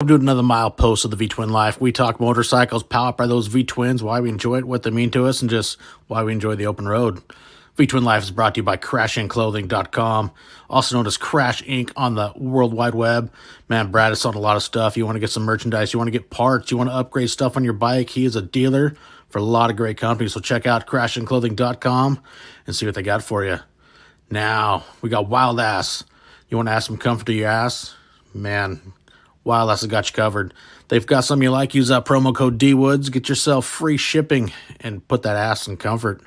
Welcome to another milepost of the V-Twin Life. We talk motorcycles, powered by those V-Twins, why we enjoy it, what they mean to us, and just why we enjoy the open road. V-Twin Life is brought to you by CrashInClothing.com, also known as Crash Inc. on the World Wide Web. Man, Brad is on a lot of stuff. You want to get some merchandise, you want to get parts, you want to upgrade stuff on your bike. He is a dealer for a lot of great companies, so check out CrashInClothing.com and see what they got for you. Now, we got Wild Ass. You want to add some comfort to your ass? Man, Wild Ass has got you covered. They've got something you like. Use that promo code DWoods. Get yourself free shipping and put that ass in comfort.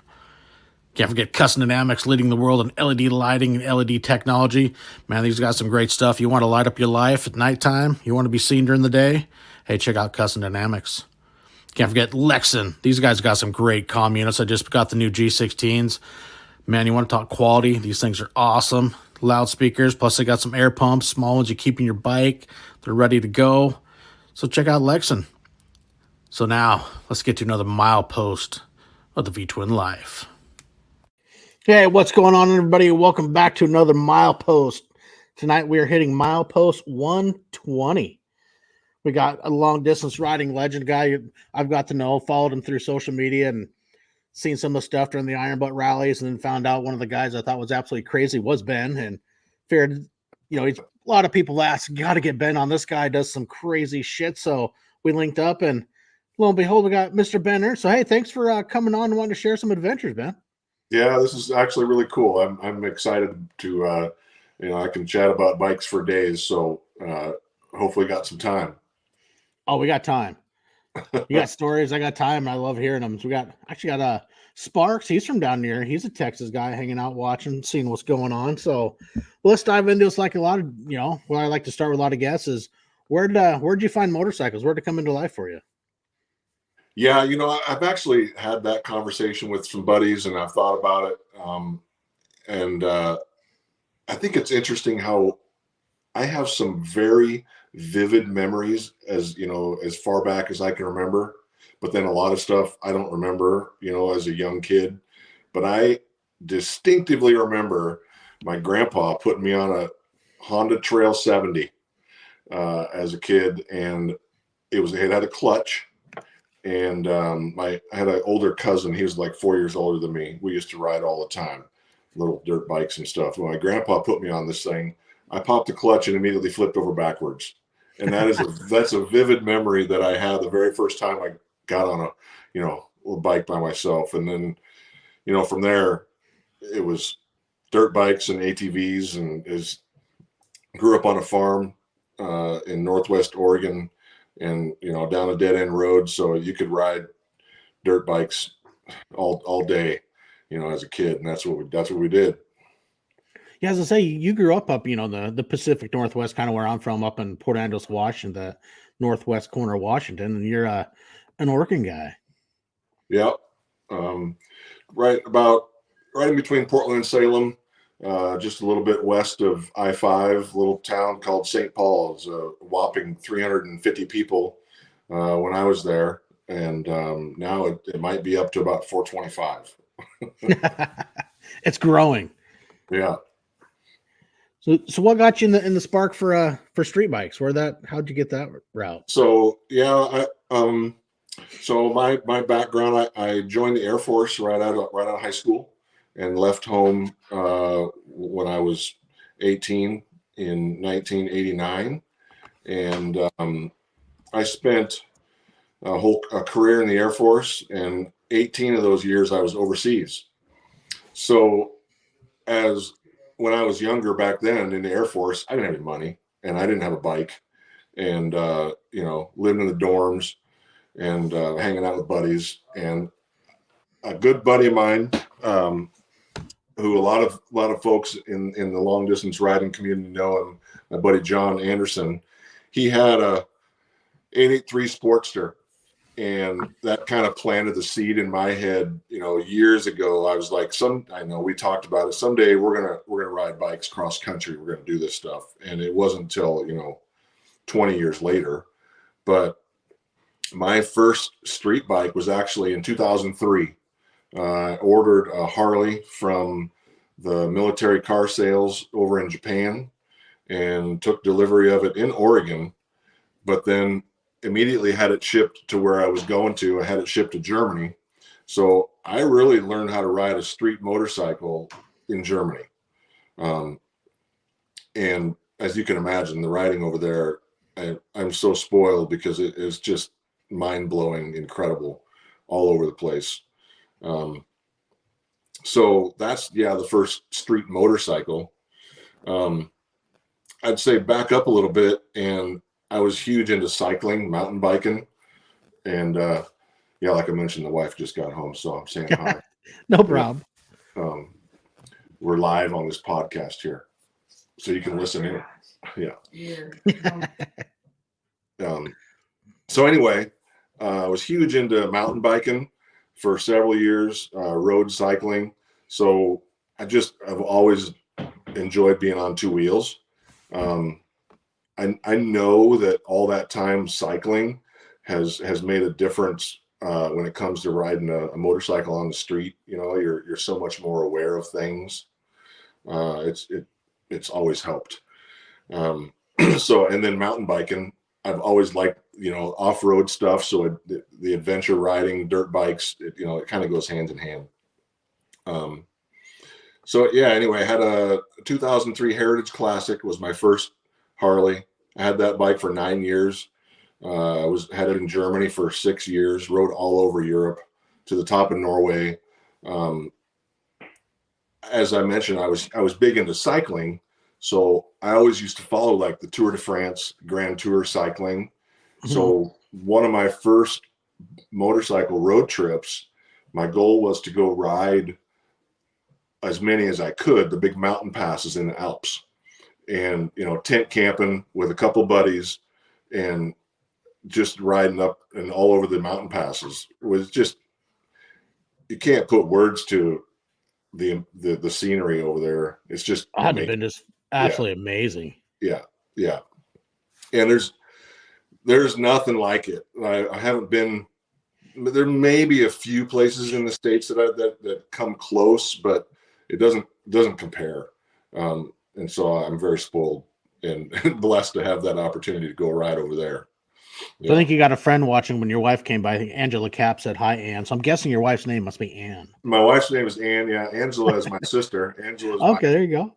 Can't forget Custom Dynamics, leading the world in LED lighting and LED technology. Man, these got some great stuff. You want to light up your life at nighttime? You want to be seen during the day? Hey, check out Custom Dynamics. Can't forget Lexan. These guys got some great comm units. I just got the new G16s. Man, you want to talk quality? These things are awesome. Loudspeakers, plus they got some air pumps, small ones you keep in your bike. They're ready to go. So check out Lexan. So now, let's get to another milepost of the V-Twin Life. Hey, what's going on, everybody? Welcome back to another milepost. Tonight we are hitting milepost 120. We got a long-distance riding legend guy I've got to know, followed him through social media and seen some of the stuff during the Iron Butt rallies, and then found out one of the guys I thought was absolutely crazy was Ben, and figured, a lot of people ask, got to get Ben on. This guy does some crazy shit. So we linked up, and lo and behold, we got Mr. Ben Ernst. So, hey, thanks for coming on and wanting to share some adventures, Ben. Yeah, this is actually really cool. I'm excited to, I can chat about bikes for days. So hopefully got some time. Oh, we got time. You got stories. I got time. I love hearing them. So we got Sparks. He's from down here. He's a Texas guy hanging out, watching, seeing what's going on. So let's dive into this. Like a lot of, what I like to start with a lot of guests is where'd you find motorcycles? Where'd it come into life for you? Yeah, I've actually had that conversation with some buddies, and I've thought about it. I think it's interesting how I have some very vivid memories as far back as I can remember, but then a lot of stuff I don't remember, as a young kid. But I distinctively remember my grandpa putting me on a Honda Trail 70 as a kid, and it had a clutch. And I had an older cousin. He was like 4 years older than me. We used to ride all the time, little dirt bikes and stuff. When my grandpa put me on this thing, I popped the clutch and immediately flipped over backwards. And that's a vivid memory that I had the very first time I got on a little bike by myself. And then, from there, it was dirt bikes and ATVs, and grew up on a farm in Northwest Oregon, and down a dead end road, so you could ride dirt bikes all day, as a kid, and that's what we did. Yeah, as I say, you grew up the Pacific Northwest, kind of where I'm from, up in Port Angeles, Washington, the northwest corner of Washington, and you're an Oregon guy. Yeah, right in between Portland and Salem, just a little bit west of I-5, little town called St. Paul. It was a whopping 350 people when I was there, and now it might be up to about 425. It's growing. Yeah. So what got you in the spark for street bikes? How'd you get that route? So yeah, so my background, I joined the Air Force right out of high school, and left home when I was 18 in 1989, and I spent a career in the Air Force, and 18 of those years I was overseas. So when I was younger back then in the Air Force, I didn't have any money, and I didn't have a bike, and living in the dorms and hanging out with buddies. And a good buddy of mine, who a lot of folks in the long distance riding community know him, my buddy John Anderson, he had a 883 Sportster, and that kind of planted the seed in my head. Years ago, I was like, I know we talked about it. Someday we're gonna ride bikes cross country. We're gonna do this stuff. And it wasn't until 20 years later. But my first street bike was actually in 2003. I ordered a Harley from the military car sales over in Japan, and took delivery of it in Oregon but then immediately had it shipped to where I was going to. I had it shipped to Germany. So I really learned how to ride a street motorcycle in Germany. And as you can imagine, the riding over there, I'm so spoiled because it is just mind-blowing, incredible, all over the place. So that's, the first street motorcycle. I'd say back up a little bit, and I was huge into cycling, mountain biking. And like I mentioned, the wife just got home, so I'm saying hi. No problem. We're live on this podcast here, so you can listen in. So anyway, I was huge into mountain biking for several years, road cycling. So I've always enjoyed being on two wheels. I know that all that time cycling has made a difference when it comes to riding a motorcycle on the street. You're so much more aware of things. It's always helped. So, and then mountain biking, I've always liked, off-road stuff. So the adventure riding, dirt bikes, it kind of goes hand in hand. Anyway, I had a 2003 Heritage Classic, was my first Harley. I had that bike for 9 years. Had it in Germany for 6 years, rode all over Europe to the top of Norway. As I mentioned, I was big into cycling. So I always used to follow like the Tour de France, Grand Tour cycling. Mm-hmm. So one of my first motorcycle road trips, my goal was to go ride as many as I could, the big mountain passes in the Alps, and, tent camping with a couple buddies and just riding up and all over the mountain passes. It was just, you can't put words to the scenery over there. It's just, I've been just absolutely amazing. Yeah. And there's nothing like it. I haven't been. There may be a few places in the States that come close, but it doesn't compare. And so I'm very spoiled and blessed to have that opportunity to go ride over there. So I think you got a friend watching when your wife came by. I think Angela Cap said hi, Ann. So I'm guessing your wife's name must be Ann. My wife's name is Ann. Yeah, Angela is my sister. Angela is okay. There you go.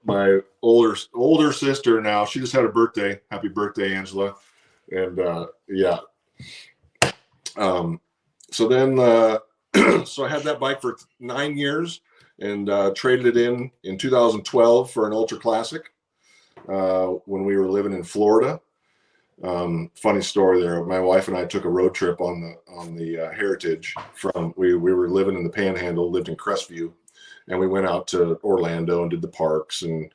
My older sister now. She just had a birthday. Happy birthday, Angela. And so then so I had that bike for 9 years and traded it in 2012 for an Ultra Classic when we were living in Florida. Funny story there. My wife and I took a road trip on the Heritage we were living in the Panhandle, lived in Crestview, and we went out to Orlando and did the parks and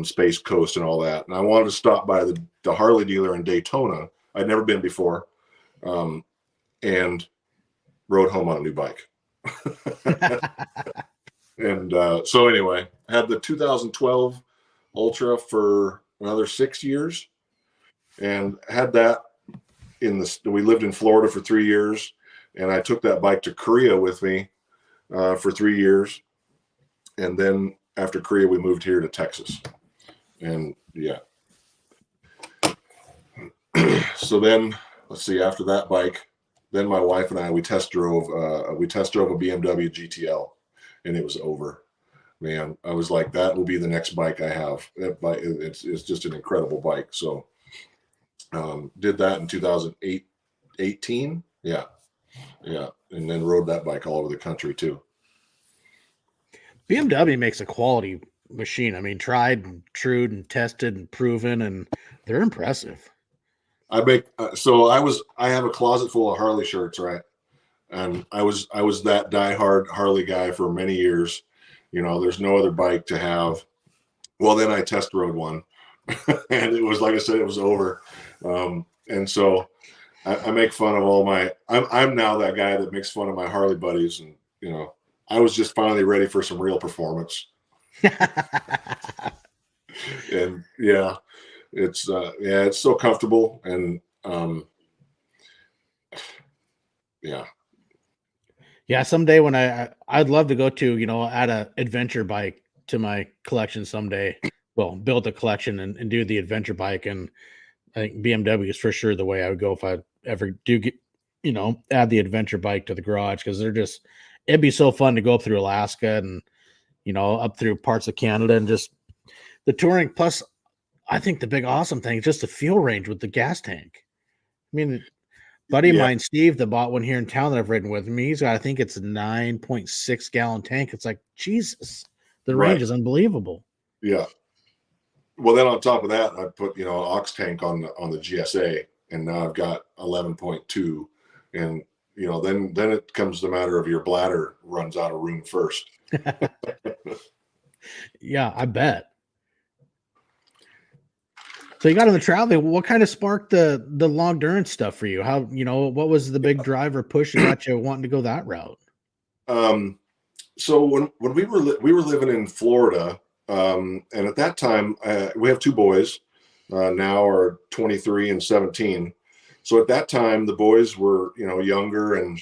Space Coast and all that. And I wanted to stop by the Harley dealer in Daytona. I'd never been before, and rode home on a new bike. And so anyway, I had the 2012 Ultra for another 6 years, and had that we lived in Florida for 3 years, and I took that bike to Korea with me for 3 years. And then after Korea, we moved here to Texas. And so then let's see, after that bike, then my wife and I, we test drove a BMW GTL, and it was over. Man, I was like, that will be the next bike I have. That bike, it's just an incredible bike. So did that in 2018. Yeah. And then rode that bike all over the country too. BMW makes a quality machine. I mean, tried and true and tested and proven, and they're impressive. I have a closet full of Harley shirts, right? And I was that diehard Harley guy for many years. There's no other bike to have. Well, then I test rode one, and it was, like I said, it was over. And so I make fun of all I'm now that guy that makes fun of my Harley buddies, and I was just finally ready for some real performance. And it's so comfortable, and someday when I'd love to go to add a adventure bike to my collection someday. Well, build a collection and do the adventure bike, and I think BMW is for sure the way I would go if I ever do get, add the adventure bike to the garage, because it'd be so fun to go up through Alaska and, up through parts of Canada and just the touring. Plus, I think the big awesome thing is just the fuel range with the gas tank. I mean, buddy of mine, Steve, that bought one here in town that I've ridden with me, he's got, I think it's a 9.6 gallon tank. It's like, Jesus, the range is unbelievable. Yeah. Well, then on top of that, I put, an aux tank on the GSA, and now I've got 11.2, and then it comes the matter of your bladder runs out of room first. Yeah, I bet. So you got on the travel. What kind of sparked the long endurance stuff for you? How, what was the big driver push that got you wanting to go that route? So when we were living in Florida, and at that time we have two boys, now are 23 and 17. So at that time the boys were younger, and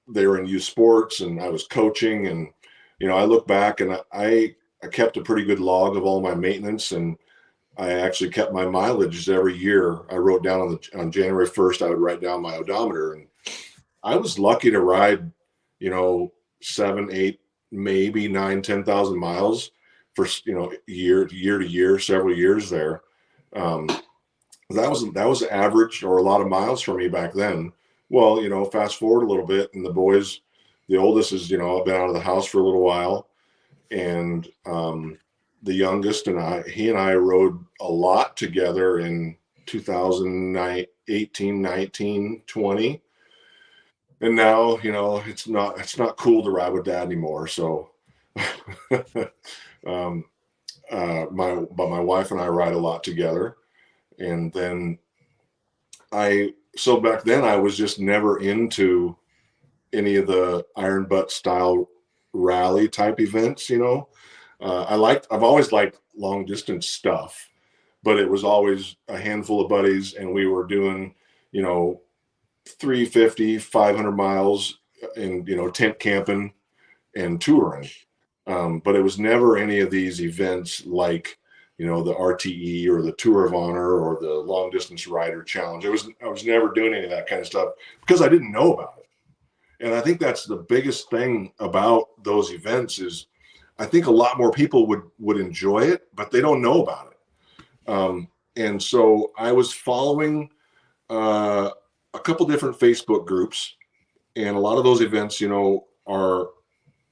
they were in youth sports, and I was coaching, and I look back and I kept a pretty good log of all my maintenance, and I actually kept my mileage every year. I wrote down on January 1st, I would write down my odometer, and I was lucky to ride 7, 8, maybe 9, 10,000 miles for year to year, several years there. That was average, or a lot of miles for me back then. Well, fast forward a little bit, and the boys, the oldest is been out of the house for a little while, and the youngest he and I rode a lot together in 2018, 19, 20. And now, it's not cool to ride with dad anymore. So, my wife and I ride a lot together. And then so back then I was just never into any of the iron butt style rally type events. I've always liked long distance stuff, but it was always a handful of buddies, and we were doing, 350, 500 miles in, tent camping and touring. But it was never any of these events like, the RTE or the Tour of Honor or the Long Distance Rider Challenge. I was never doing any of that kind of stuff because I didn't know about it. And I think that's the biggest thing about those events is I think a lot more people would enjoy it, but they don't know about it. And so I was following a couple different Facebook groups, and a lot of those events, are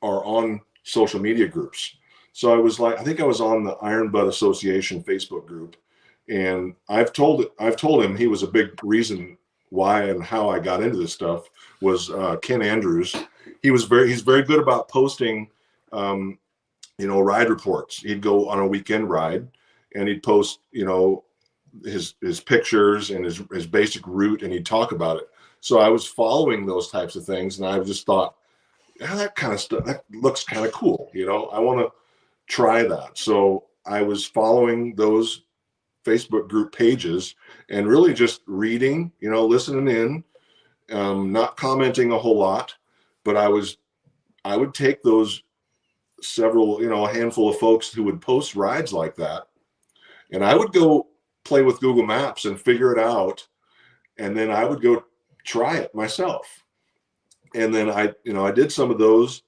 on social media groups. So I think I was on the Iron Butt Association Facebook group, and I've told him he was a big reason why and how I got into this stuff was Ken Andrews. He's very good about posting, ride reports. He'd go on a weekend ride, and he'd post, his pictures and his basic route, and he'd talk about it. So I was following those types of things, and I just thought, that kind of stuff, that looks kind of cool. I want to try that. So I was following those Facebook group pages and really just reading, listening in, not commenting a whole lot, but I would take those a handful of folks who would post rides like that, and I would go play with Google Maps and figure it out. And then I would go try it myself. And then I did some of those,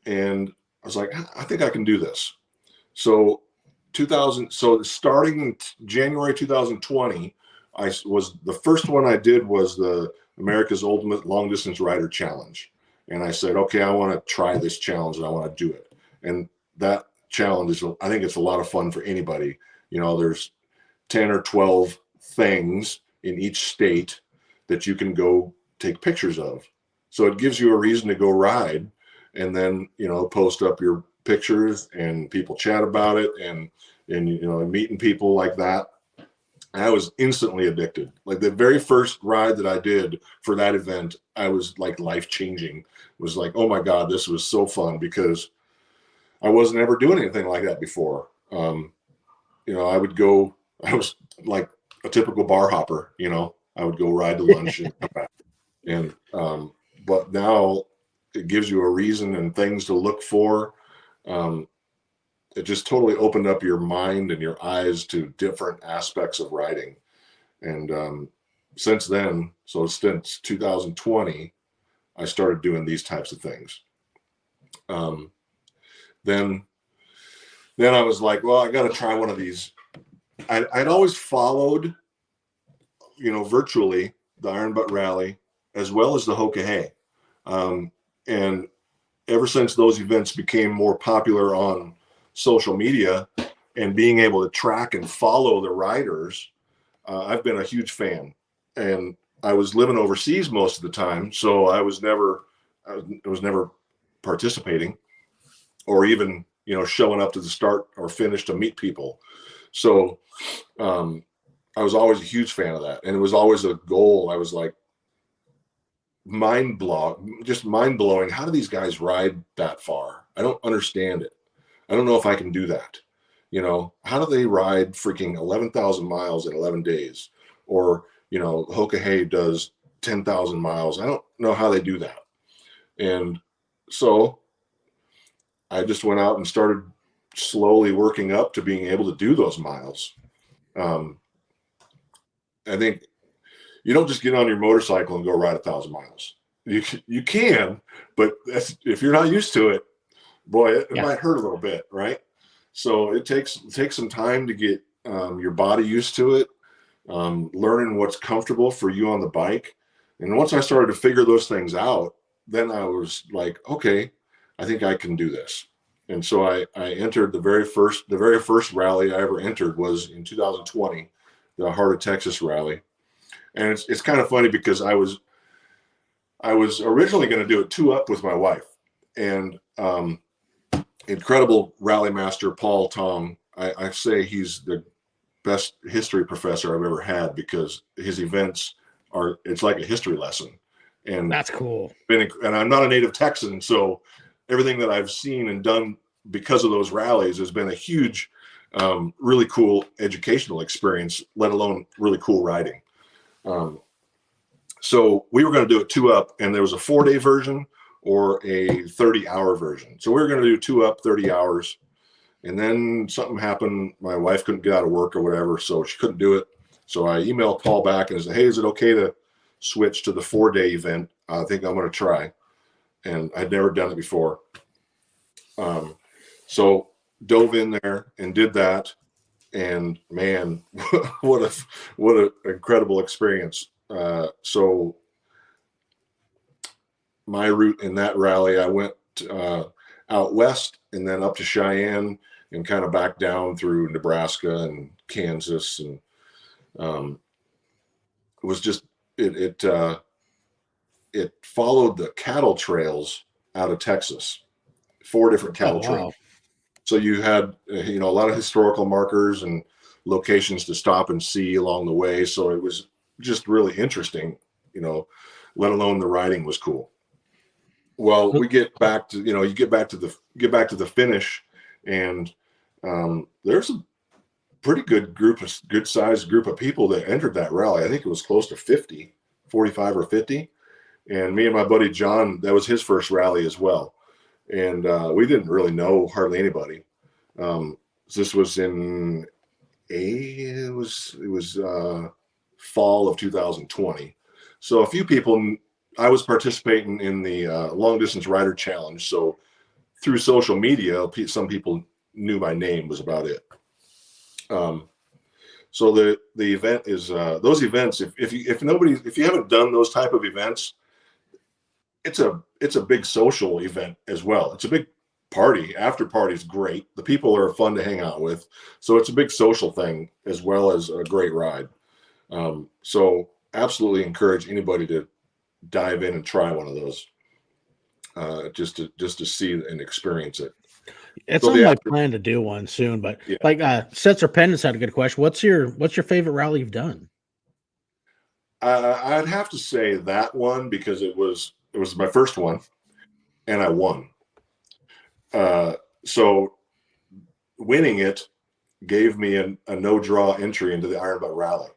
and I was like, I think I can do this. So starting in January 2020, the first one I did was the America's Ultimate Long Distance Rider Challenge. And I said, okay, I want to try this challenge and I want to do it. And that challenge I think it's a lot of fun for anybody. There's 10 or 12 things in each state that you can go take pictures of. So it gives you a reason to go ride, and then, post up your pictures and people chat about it, and meeting people like that. I was instantly addicted. Like the very first ride that I did for that event, I was like life-changing. It was like, oh my God, this was so fun, because I wasn't ever doing anything like that before. I was like a typical bar hopper, I would go ride to lunch and come back. And, but now it gives you a reason and things to look for. it just totally opened up your mind and your eyes to different aspects of riding. And since then, so since 2020, I started doing these types of things. Then I was like, well, I got to try one of these. I'd always followed, virtually the Iron Butt Rally as well as the Hoka Hey. And ever since those events became more popular on social media and being able to track and follow the riders, I've been a huge fan. And I was living overseas most of the time, so I was never participating or even, showing up to the start or finish to meet people. So I was always a huge fan of that. And it was always a goal. I was like, mind blowing. How do these guys ride that far? I don't understand it. I don't know if I can do that. How do they ride freaking 11,000 miles in 11 days? Or, Hoka Hey does 10,000 miles. I don't know how they do that. And so I just went out and started slowly working up to being able to do those miles. I think you don't just get on your motorcycle and go ride 1,000 miles. You can, but if you're not used to it, boy, it might hurt a little bit, right? So it takes some time to get your body used to it, learning what's comfortable for you on the bike. And once I started to figure those things out, then I was like, okay, I think I can do this. And so I entered the very first rally I ever entered was in 2020, the Heart of Texas rally. And it's kind of funny because I was originally going to do it 2-up with my wife, and incredible rally master Paul Tong. I say he's the best history professor I've ever had because his events it's like a history lesson. And that's cool. And I'm not a native Texan, so everything that I've seen and done because of those rallies has been a huge, really cool educational experience, let alone really cool riding. So we were going to do it 2-up, and there was a 4-day version or a 30-hour version. So we were going to do 2-up, 30 hours. And then something happened. My wife couldn't get out of work or whatever, so she couldn't do it. So I emailed Paul back and said, hey, is it okay to switch to the 4-day event? I think I'm going to try. And I'd never done it before. So dove in there and did that. And man, what an incredible experience. So my route in that rally, I went out west and then up to Cheyenne and kind of back down through Nebraska and Kansas. And it was just, it followed the cattle trails out of Texas, 4 different cattle trails. So you had, a lot of historical markers and locations to stop and see along the way. So it was just really interesting, let alone the riding was cool. Well, we get back to, you get back to the finish, and there's a pretty good sized group of people that entered that rally. I think it was close to 50, 45 or 50. And me and my buddy John, that was his first rally as well. And we didn't really know hardly anybody. This was in it was fall of 2020. So a few people, I was participating in the long distance rider challenge. So through social media, some people knew my name, was about it. So the event is those events. If you haven't done those type of events, it's a big social event as well. It's a big party. After party is great. The people are fun to hang out with. So it's a big social thing as well as a great ride. So absolutely encourage anybody to dive in and try one of those, just to see and experience it. It's on my plan to do one soon, but Sets or Pendants had a good question. What's your favorite rally you've done? I'd have to say that one because it was my first one and I won. So winning it gave me a no draw entry into the Iron Butt Rally.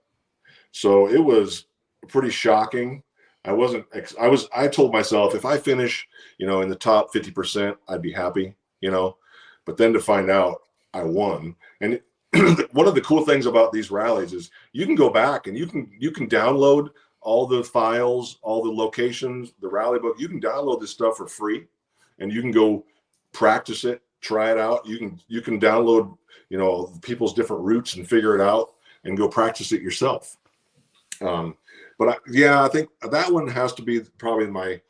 So it was pretty shocking. I told myself if I finish, in the top 50%, I'd be happy, but then to find out I won. And one of the cool things about these rallies is you can go back and you can download all the files, all the locations, the rally book. You can download this stuff for free, and you can go practice it, try it out. You can download, you know, people's different routes and figure it out and go practice it yourself. But I think that one has to be probably my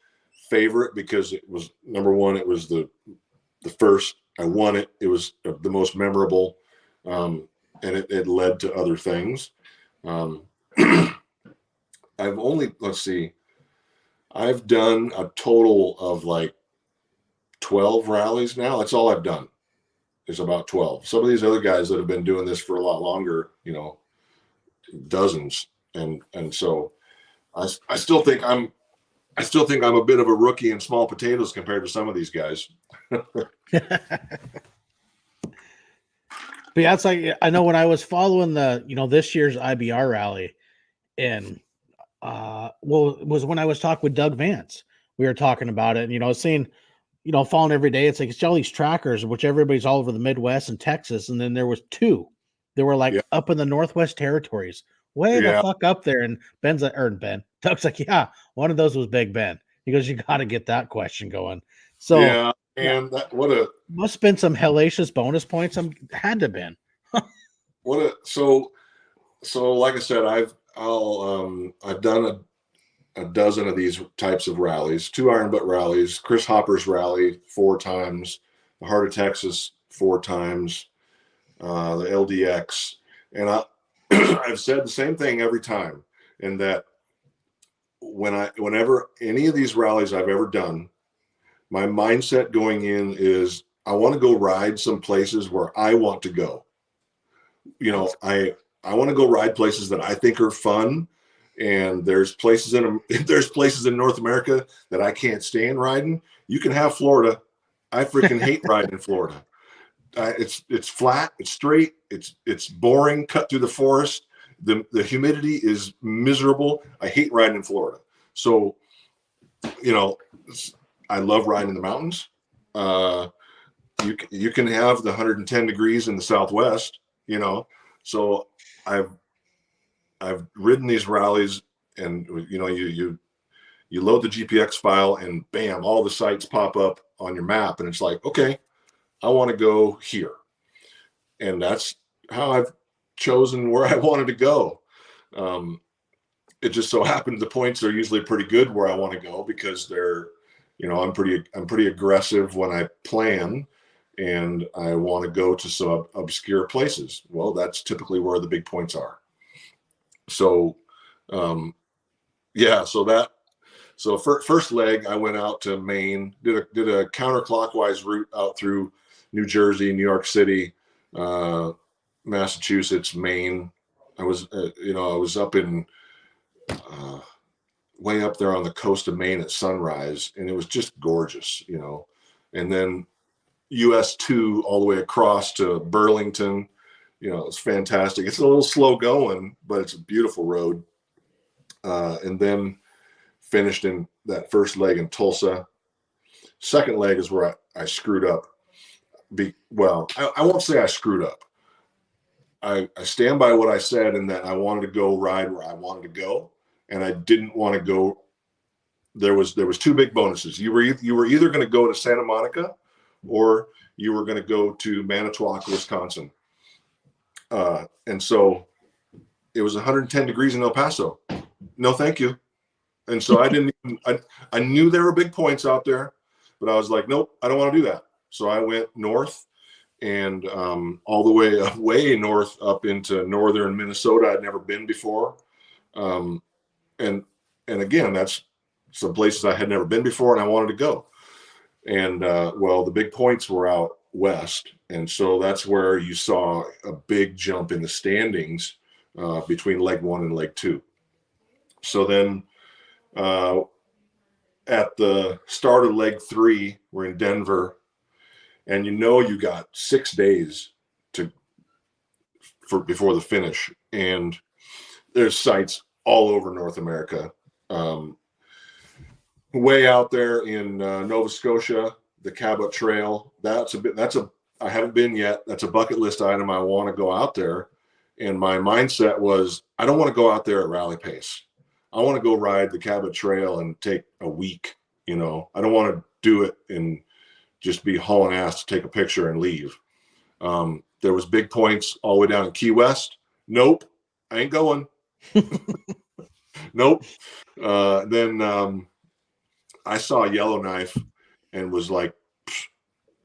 favorite because it was number one. It was the first. I won it. It was the most memorable, and it led to other things. I've only, let's see, I've done a total of like 12 rallies now. That's all I've done is about 12. Some of these other guys that have been doing this for a lot longer, you know, dozens. And so I still think I'm a bit of a rookie in small potatoes compared to some of these guys. But yeah, it's like, I know when I was following this year's IBR rally, and it was when I was talking with Doug Vance. We were talking about it, and seeing, following every day. It's like it's all these trackers, which everybody's all over the Midwest and Texas, and then there was two. They were like up in the Northwest Territories, way the fuck up there. And Doug's like, yeah, one of those was Big Ben. He goes, you got to get that question going. So yeah, and must have been some hellacious bonus points. Had to have been. So like I said, I've done a dozen of these types of rallies, 2 iron butt rallies, Chris Hopper's rally 4 times, the Heart of Texas 4 times, the LDX, and I've said the same thing every time, in that whenever any of these rallies I've ever done, my mindset going in is I want to go ride some places where I want to go. I want to go ride places that I think are fun, and there's places in North America that I can't stand riding. You can have Florida. I freaking hate riding in Florida. It's flat, it's straight, it's boring, cut through the forest. The humidity is miserable. I hate riding in Florida. So, I love riding in the mountains. You can have the 110 degrees in the Southwest, So I've ridden these rallies, and you load the GPX file, and bam, all the sites pop up on your map, and it's like, okay, I want to go here, and that's how I've chosen where I wanted to go. It just so happened the points are usually pretty good where I want to go, because they're, I'm pretty aggressive when I plan, and I want to go to some obscure places. Well, that's typically where the big points are. So, first leg, I went out to Maine, did a counterclockwise route out through New Jersey, New York City, Massachusetts, Maine. I was up in way up there on the coast of Maine at sunrise, and it was just gorgeous, and then US 2 all the way across to Burlington. It's fantastic. It's a little slow going, but it's a beautiful road. And then finished in that first leg in Tulsa. Second leg is where I screwed up. I won't say I screwed up. I stand by what I said, in that I wanted to go ride where I wanted to go, and I didn't want to go. There was 2 big bonuses. You were either going to go to Santa Monica, or you were going to go to Manitowoc, Wisconsin. And so it was 110 degrees in El Paso. No, thank you. And so I knew there were big points out there, but I was like, nope, I don't want to do that. So I went north, and all the way north up into northern Minnesota. I'd never been before. And again, that's some places I had never been before, and I wanted to go. And the big points were out west, and so that's where you saw a big jump in the standings between leg 1 and leg 2. So then at the start of leg 3, we're in Denver, and you got 6 days before the finish, and there's sites all over North America. Way out there in Nova Scotia, the Cabot Trail. That's a I haven't been yet. That's a bucket list item. I want to go out there. And my mindset was, I don't want to go out there at rally pace. I want to go ride the Cabot Trail and take a week. I don't want to do it and just be hauling ass to take a picture and leave. There was big points all the way down in Key West. Nope, I ain't going. Nope. Then I saw Yellowknife and was like,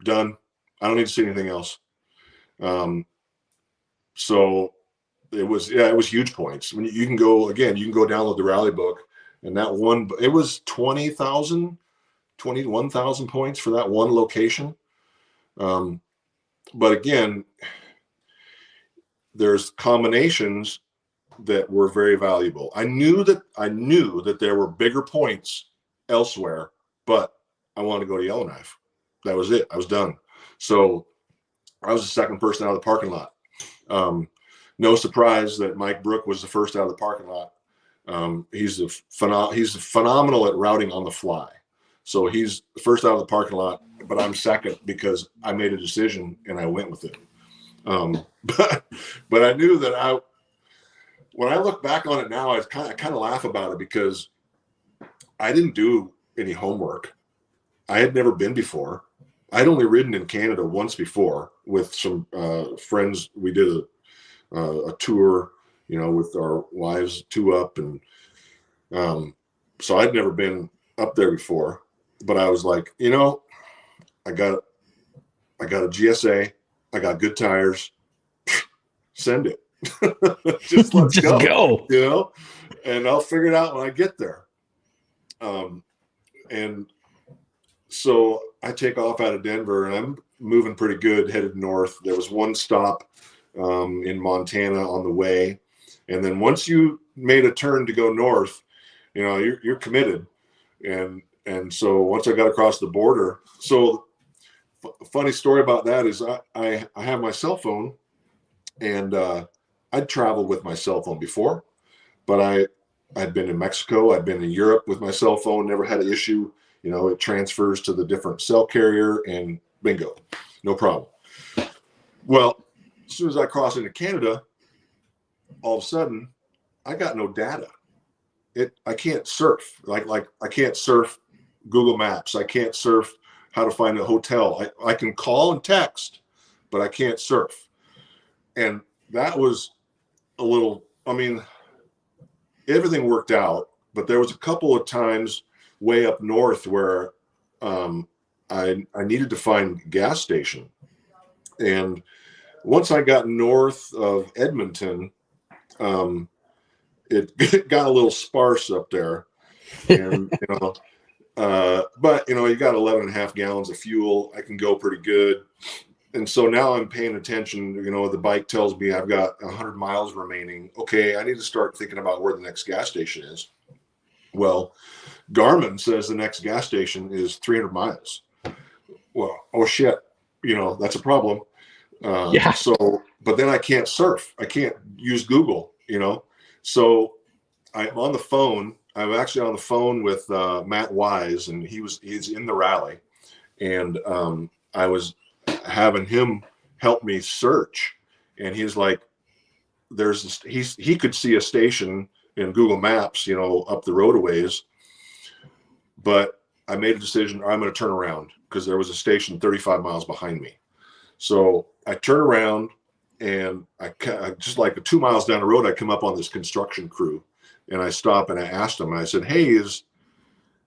done. I don't need to see anything else. So it was huge points. When you can go download the rally book, and that one, it was 21,000 points for that one location. But again, there's combinations that were very valuable. I knew that there were bigger points elsewhere, but I wanted to go to Yellowknife. That was it. I was done. So I was the second person out of the parking lot. No surprise that Mike Brook was the first out of the parking lot. He's phenomenal at routing on the fly. So he's the first out of the parking lot, but I'm second because I made a decision and I went with it. But I knew that when I look back on it now, I kind of laugh about it because I didn't do any homework. I had never been before. I'd only ridden in Canada once before with some friends. We did a tour, with our wives, 2 up, and so I'd never been up there before. But I was like, I got a GSA, I got good tires, send it. Just let's go. And I'll figure it out when I get there. And so I take off out of Denver and I'm moving pretty good, headed north. There was one stop in Montana on the way. And then once you made a turn to go north, you're committed. And so once I got across the border, so funny story about that is I have my cell phone, and I'd traveled with my cell phone before, but I'd been in Mexico, I'd been in Europe with my cell phone, never had an issue. It transfers to the different cell carrier and bingo, no problem. Well, as soon as I cross into Canada, all of a sudden I got no data. I can't surf. Like I can't surf Google Maps. I can't surf how to find a hotel. I can call and text, but I can't surf. And that was a little, everything worked out, but there was a couple of times way up north where I needed to find a gas station. And once I got north of Edmonton, it got a little sparse up there. And, but, you got 11.5 gallons of fuel. I can go pretty good. And so now I'm paying attention. The bike tells me I've got 100 miles remaining. Okay, I need to start thinking about where the next gas station is. Well, Garmin says the next gas station is 300 miles. Well, oh shit, that's a problem. Yeah. So, but then I can't surf. I can't use Google, So I'm on the phone. I'm actually on the phone with Matt Wise, and he's in the rally. And I was having him help me search. And he's like, he could see a station in Google Maps, up the road a ways. But I made a decision, I'm going to turn around because there was a station 35 miles behind me. So I turn around and I just like 2 miles down the road, I come up on this construction crew and I stop and I asked them, I said, hey, is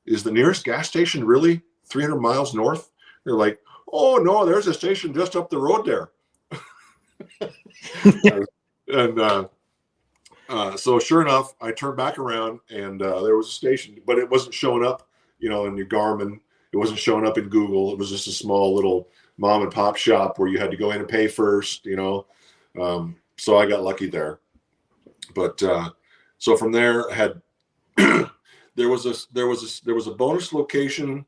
the nearest gas station really 300 miles north? They're like, oh no, there's a station just up the road there. And so sure enough, I turned back around and there was a station, but it wasn't showing up, in your Garmin. It wasn't showing up in Google. It was just a small little mom and pop shop where you had to go in and pay first, so I got lucky there. But so from there, I had there was a bonus location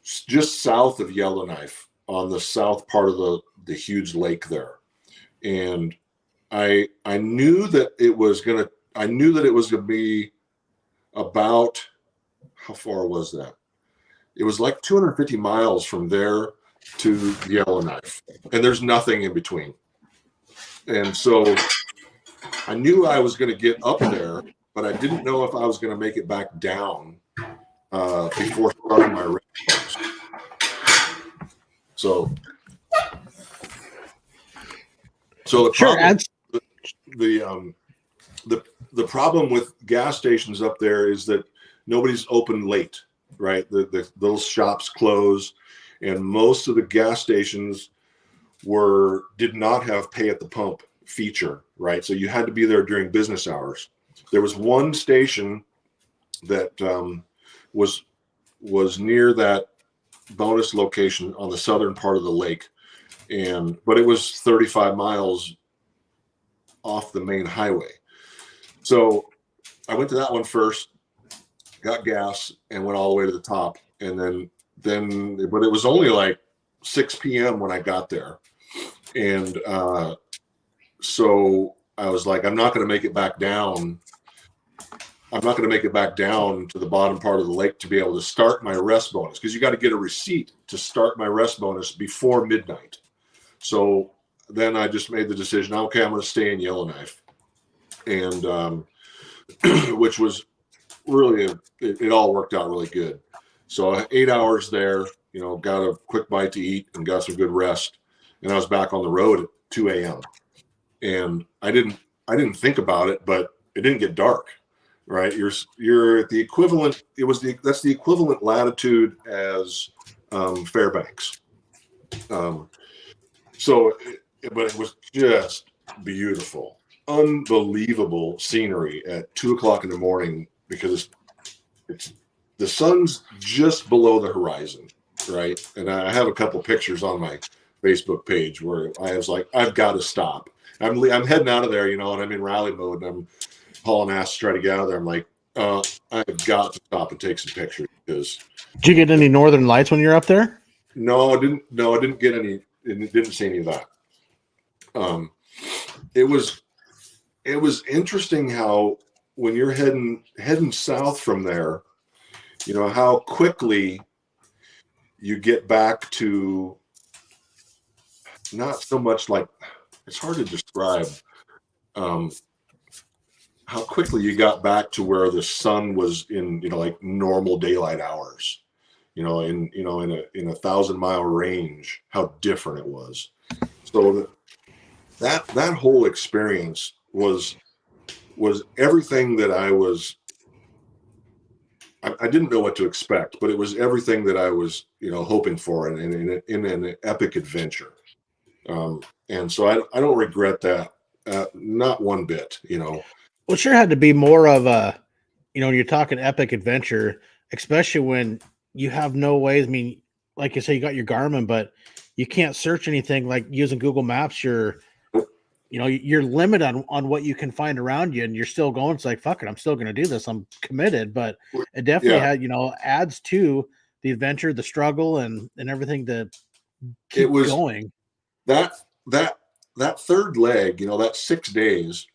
just south of Yellowknife on the south part of the huge lake there. And I knew that it was gonna be about, how far was that? it was like 250 miles from there to Yellowknife, and there's nothing in between. And so I knew I was going to get up there, but I didn't know if I was going to make it back down before starting my race. So the Sure. problem, the problem with gas stations up there is that nobody's open late, right? The little shops close, and most of the gas stations did not have pay at the pump feature, right? So you had to be there during business hours. There was one station that was near that bonus location on the southern part of the lake, but it was 35 miles off the main highway. So I went to that one first, got gas, and went all the way to the top. And but it was only like 6 p.m. when I got there. And so I was like, I'm not going to make it back down. I'm not going to make it back down to the bottom part of the lake to be able to start my rest bonus, because you got to get a receipt to start my rest bonus before midnight. So then I just made the decision, okay, I'm going to stay in Yellowknife. And which was really, it all worked out really good. So 8 hours there, got a quick bite to eat and got some good rest. And I was back on the road at 2 a.m. And I didn't think about it, but it didn't get dark, right? You're at the equivalent. That's the equivalent latitude as Fairbanks. But it was just beautiful, unbelievable scenery at 2 o'clock in the morning, because it's the sun's just below the horizon, right? And I have a couple pictures on my Facebook page where I was like, I've got to stop. I'm heading out of there, and I'm in rally mode, and I'm hauling ass to try to get out of there. I'm like, I've got to stop and take some pictures. Because did you get any northern lights when you're up there? No, I didn't get any. Didn't see any of that. It was interesting how when you're heading south from there, how quickly you get back to, not so much like, it's hard to describe how quickly you got back to where the sun was in, like normal daylight hours, in a 1,000-mile range, how different it was. So that whole experience was everything that I didn't know what to expect, but it was everything that I was, hoping for in an epic adventure. And so I don't regret that, not one bit, Well, it sure had to be more of a, when you're talking epic adventure, especially when you have no ways. I mean, like you say, you got your Garmin, but you can't search anything like using Google Maps. You're limited on what you can find around you, and you're still going. It's like, fuck it, I'm still going to do this. I'm committed, but it definitely had, adds to the adventure, the struggle, and everything to keep going. That third leg, that 6 days,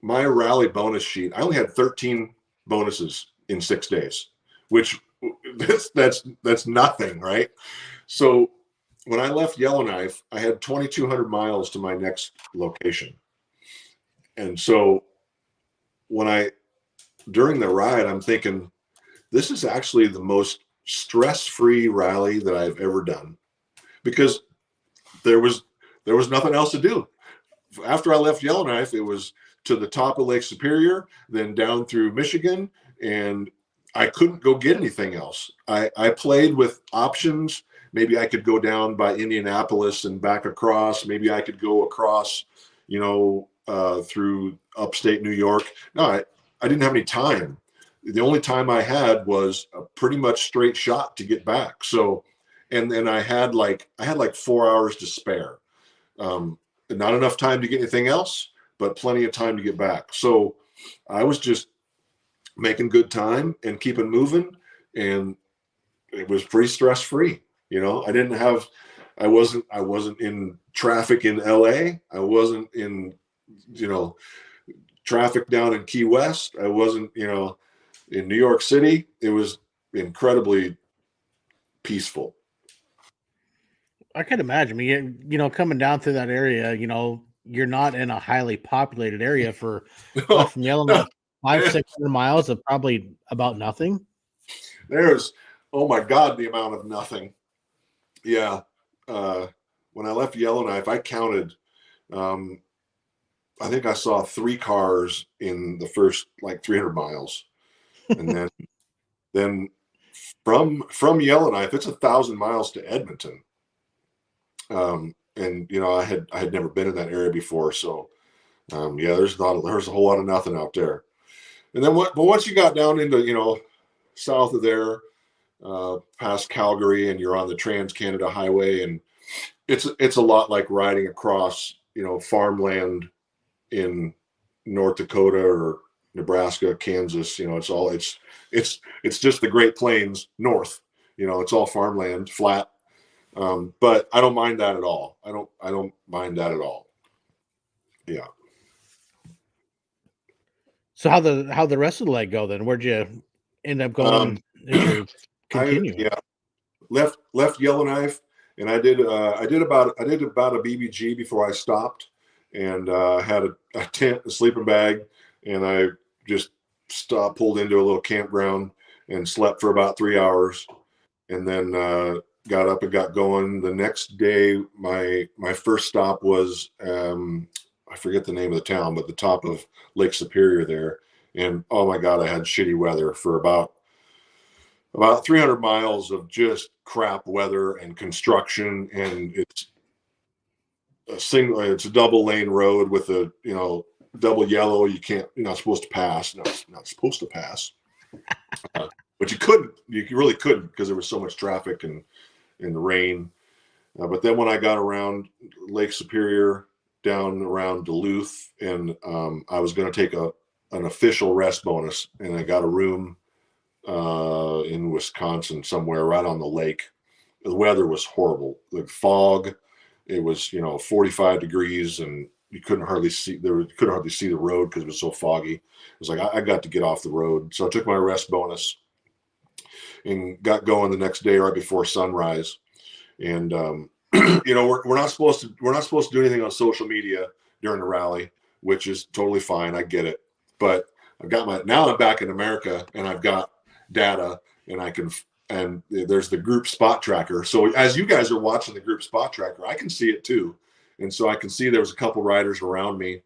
my rally bonus sheet, I only had 13 bonuses in 6 days, which that's nothing, right? So when I left Yellowknife, I had 2,200 miles to my next location. And so during the ride, I'm thinking, this is actually the most stress-free rally that I've ever done, because there was nothing else to do. After I left Yellowknife, it was to the top of Lake Superior, then down through Michigan, and I couldn't go get anything else. I played with options. Maybe I could go down by Indianapolis and back across. Maybe I could go across, through upstate New York. No, I didn't have any time. The only time I had was a pretty much straight shot to get back. So, and then I had like 4 hours to spare. Not enough time to get anything else, but plenty of time to get back. So I was just making good time and keeping moving, and it was pretty stress-free. I wasn't in traffic in LA. I wasn't in, traffic down in Key West. I wasn't, in New York City. It was incredibly peaceful. I can imagine. I mean, coming down through that area, you're not in a highly populated area for what from Yellowknife, 500-600 miles of probably about nothing. There's, oh my God, the amount of nothing. Yeah. When I left Yellowknife, I counted, I think I saw 3 cars in the first like 300 miles. And then from Yellowknife, it's 1,000 miles to Edmonton. And I had never been in that area before. So, there's a whole lot of nothing out there. And then but once you got down into, south of there, past Calgary, and you're on the Trans-Canada Highway, and it's a lot like riding across, farmland in North Dakota or Nebraska, Kansas. It's just the Great Plains north. It's all farmland, flat. But I don't mind that at all. I don't mind that at all. Yeah. So how the rest of the leg go then? Where'd you end up going as you continue? Left Yellowknife, and I did about a BBG before I stopped, and had a tent, a sleeping bag, and I just pulled into a little campground and slept for about 3 hours, and then got up and got going. The next day, my first stop was I forget the name of the town, but the top of Lake Superior there. And oh my God, I had shitty weather for about 300 miles of just crap weather and construction. And it's a double lane road with a, double yellow. You're not supposed to pass. No, it's not supposed to pass. But you really couldn't, because there was so much traffic and rain. But then when I got around Lake Superior, down around Duluth, and I was going to take an official rest bonus, and I got a room in Wisconsin somewhere right on the lake. The weather was horrible, like fog. It was 45 degrees, and you couldn't hardly see the road because it was so foggy. It was like I got to get off the road, so I took my rest bonus and got going the next day right before sunrise. And we're not supposed to do anything on social media during the rally, which is totally fine. I get it. But now I'm back in America, and I've got data, and there's the group spot tracker. So as you guys are watching the group spot tracker, I can see it too. And so I can see there was a couple riders around me,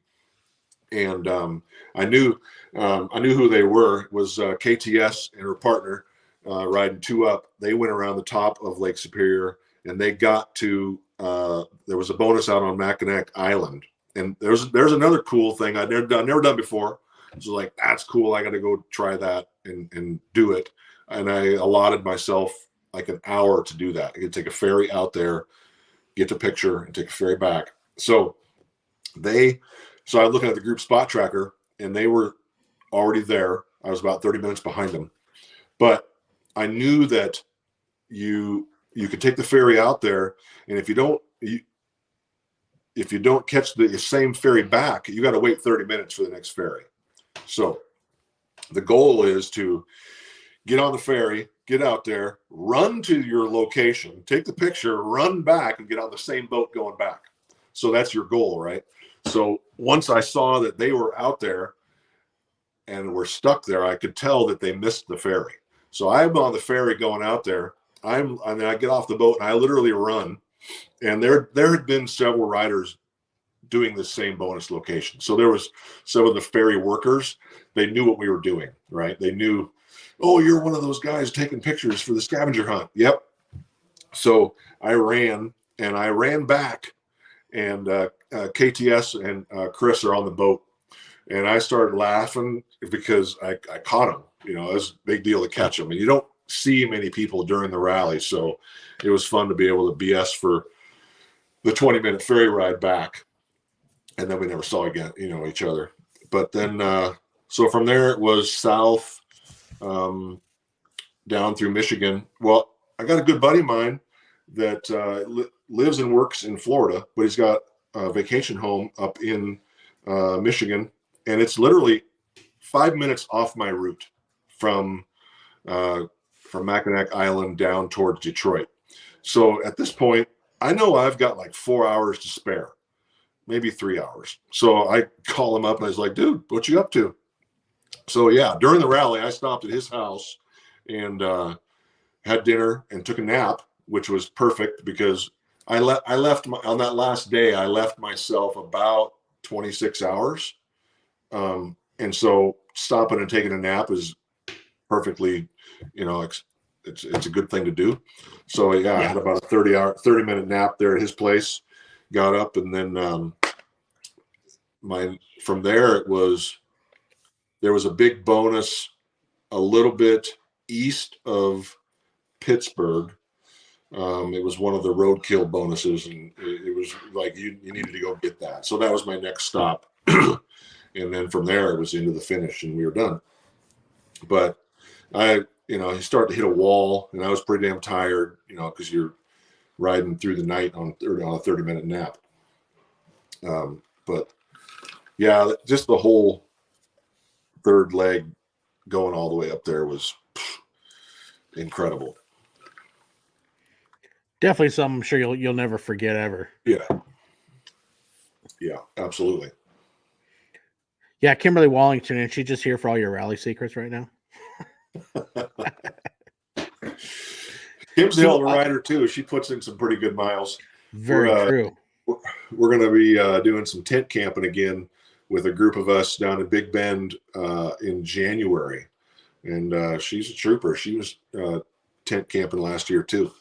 and I knew who they were. It was KTS and her partner riding 2 up. They went around the top of Lake Superior, and they got to there was a bonus out on Mackinac Island. And there's another cool thing I'd never done before. So like, that's cool. I got to go try that and do it. And I allotted myself like an hour to do that. I could take a ferry out there, get the picture, and take a ferry back. So I was looking at the group spot tracker, and they were already there. I was about 30 minutes behind them, but I knew that you could take the ferry out there, and if you don't catch the same ferry back, you got to wait 30 minutes for the next ferry. So the goal is to get on the ferry, get out there, run to your location, take the picture, run back, and get on the same boat going back. So that's your goal, right? So once I saw that they were out there and were stuck there, I could tell that they missed the ferry. So I'm on the ferry going out there. I get off the boat, and I literally run. And there had been several riders doing the same bonus location. So there was some of the ferry workers. They knew what we were doing, right? They knew, oh, you're one of those guys taking pictures for the scavenger hunt. Yep. So I ran back, and KTS and Chris are on the boat. And I started laughing because I caught him. It was a big deal to catch him. And you don't see many people during the rally. So it was fun to be able to BS for the 20-minute ferry ride back. And then we never saw each other. But then, so from there it was south, down through Michigan. Well, I got a good buddy of mine that lives and works in Florida, but he's got a vacation home up in Michigan, and it's literally 5 minutes off my route from from Mackinac Island down towards Detroit. So at this point, I know I've got like 4 hours to spare, maybe 3 hours. So I call him up and I was like, dude, what you up to? So yeah, during the rally, I stopped at his house and had dinner and took a nap, which was perfect because I left on that last day, I left myself about 26 hours. And so stopping and taking a nap is perfectly, it's a good thing to do. So yeah, I had about a 30-minute nap there at his place, got up, and then from there there was a big bonus a little bit east of Pittsburgh. It was one of the roadkill bonuses, and it was like you needed to go get that. So that was my next stop. And then from there, it was into the finish, and we were done. But he started to hit a wall, and I was pretty damn tired, because you're riding through the night on a 30-minute nap. But yeah, just the whole third leg going all the way up there was incredible. Definitely something I'm sure you'll never forget ever. Yeah, absolutely. Yeah, Kimberly Wallington, and she's just here for all your rally secrets right now. Kim's a hell of a rider too. She puts in some pretty good miles. Very true. We're going to be doing some tent camping again with a group of us down in Big Bend in January, and she's a trooper. She was tent camping last year too.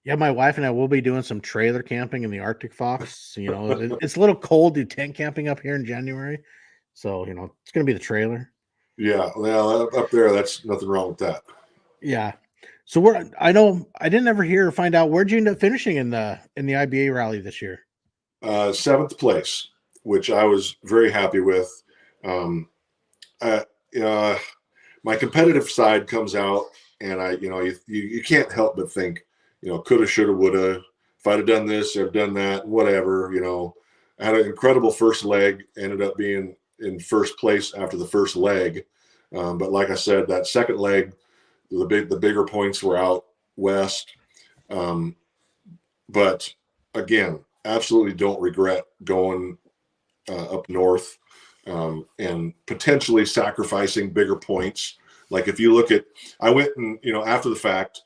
Yeah, my wife and I will be doing some trailer camping in the Arctic Fox. It's a little cold to tent camping up here in January, so it's going to be the trailer. Yeah, well, up there, that's nothing wrong with that. Yeah. So I know I didn't ever find out where'd you end up finishing in the IBA rally this year? 7th place, which I was very happy with. My competitive side comes out, and you can't help but think, coulda, shoulda, woulda. If I'd have done this, I've done that, whatever. I had an incredible first leg. Ended up being in first place after the first leg, but like I said, that second leg, the bigger points were out west. But again, absolutely don't regret going up north and potentially sacrificing bigger points. Like if you look at, I went and after the fact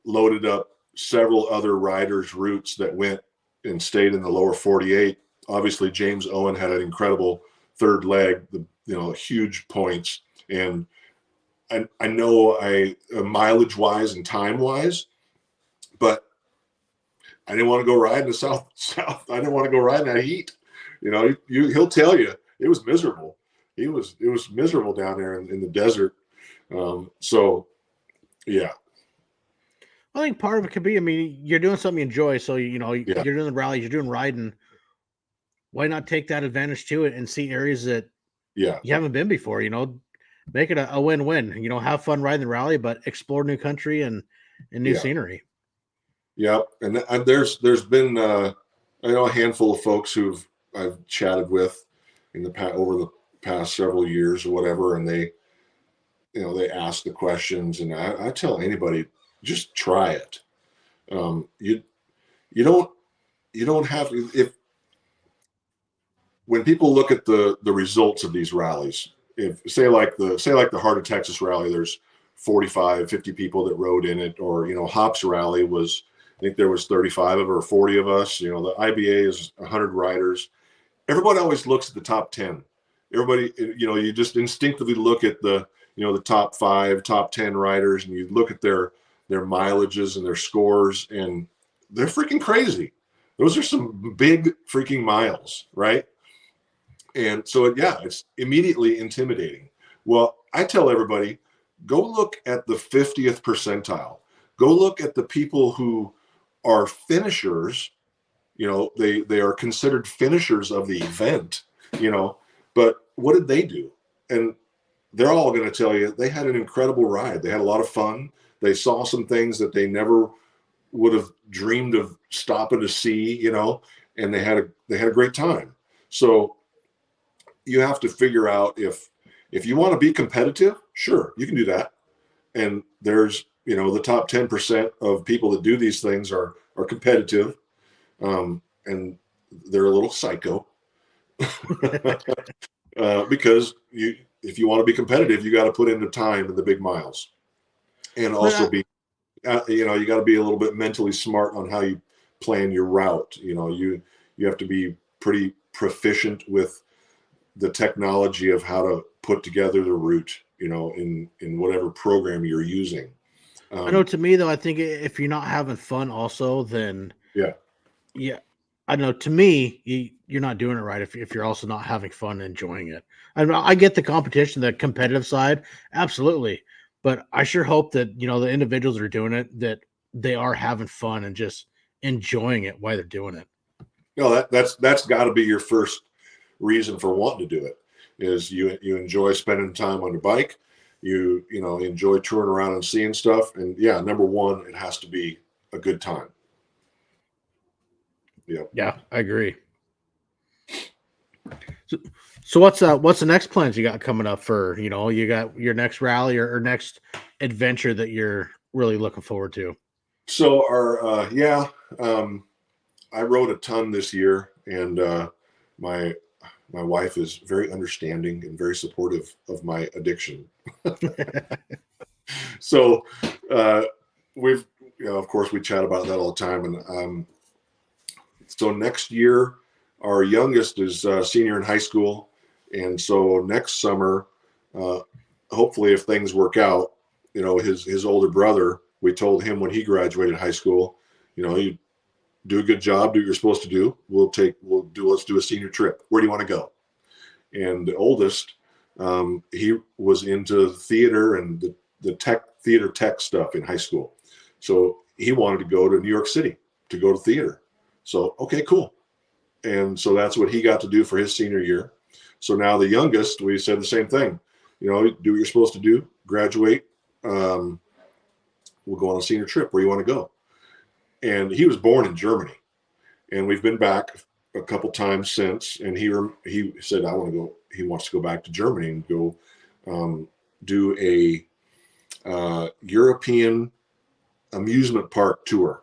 loaded up several other riders' routes that went and stayed in the lower 48. Obviously, James Owen had an incredible third leg, huge points. And I know mileage wise and time wise, but I didn't want to go ride in the south. I didn't want to go ride in that heat. He'll tell you it was miserable. It was miserable down there in the desert. So yeah. I think part of it could be, you're doing something you enjoy. So, you're doing the rallies, you're doing riding. Why not take that advantage to it and see areas that you haven't been before, make it a win-win, have fun riding the rally, but explore new country and new scenery. Yeah. And there's been, a handful of folks I've chatted with over the past several years or whatever. And they ask the questions, and I tell anybody, just try it. You don't have to, when people look at the results of these rallies, if say like the Heart of Texas rally, there's 45, 50 people that rode in it, or Hops rally was, I think there was 35 of or 40 of us. The IBA is 100 riders. Everybody always looks at the top 10. Everybody, you just instinctively look at the top 5, top 10 riders, and you look at their mileages and their scores, and they're freaking crazy. Those are some big freaking miles, right? And so, it's immediately intimidating. Well, I tell everybody, go look at the 50th percentile. Go look at the people who are finishers. They are considered finishers of the event, but what did they do? And they're all going to tell you they had an incredible ride. They had a lot of fun. They saw some things that they never would have dreamed of stopping to see, and they had a great time. So you have to figure out if you want to be competitive, sure, you can do that. and there's, the top 10% of people that do these things are competitive, and they're a little psycho. Because if you want to be competitive, you got to put in the time and the big miles, and also be, you got to be a little bit mentally smart on how you plan your route. You have to be pretty proficient with the technology of how to put together the route, in whatever program you're using. I know, to me though, I think if you're not having fun also, then yeah, I know, to me, you're not doing it right if you're also not having fun and enjoying it. I get the competition, the competitive side, absolutely. But I sure hope that, the individuals that are doing it, that they are having fun and just enjoying it while they're doing it. that's got to be your first reason for wanting to do it, is you enjoy spending time on your bike. You enjoy touring around and seeing stuff. And yeah, number one, it has to be a good time. Yeah, I agree. So what's the next plans you got coming up for, you got your next rally or next adventure that you're really looking forward to? So I rode a ton this year, and my wife is very understanding and very supportive of my addiction. So we've, of course, we chat about that all the time. And so next year, our youngest is senior in high school. And so next summer, hopefully, if things work out, his older brother, we told him when he graduated high school, you do a good job, do what you're supposed to do. Let's do a senior trip. Where do you want to go? And the oldest, he was into theater and the theater tech stuff in high school. So he wanted to go to New York City to go to theater. So, okay, cool. And so that's what he got to do for his senior year. So now the youngest, we said the same thing. Do what you're supposed to do, graduate. We'll go on a senior trip. Where you want to go? And he was born in Germany, and we've been back a couple times since. And he said, I want to go. He wants to go back to Germany and go do a European amusement park tour.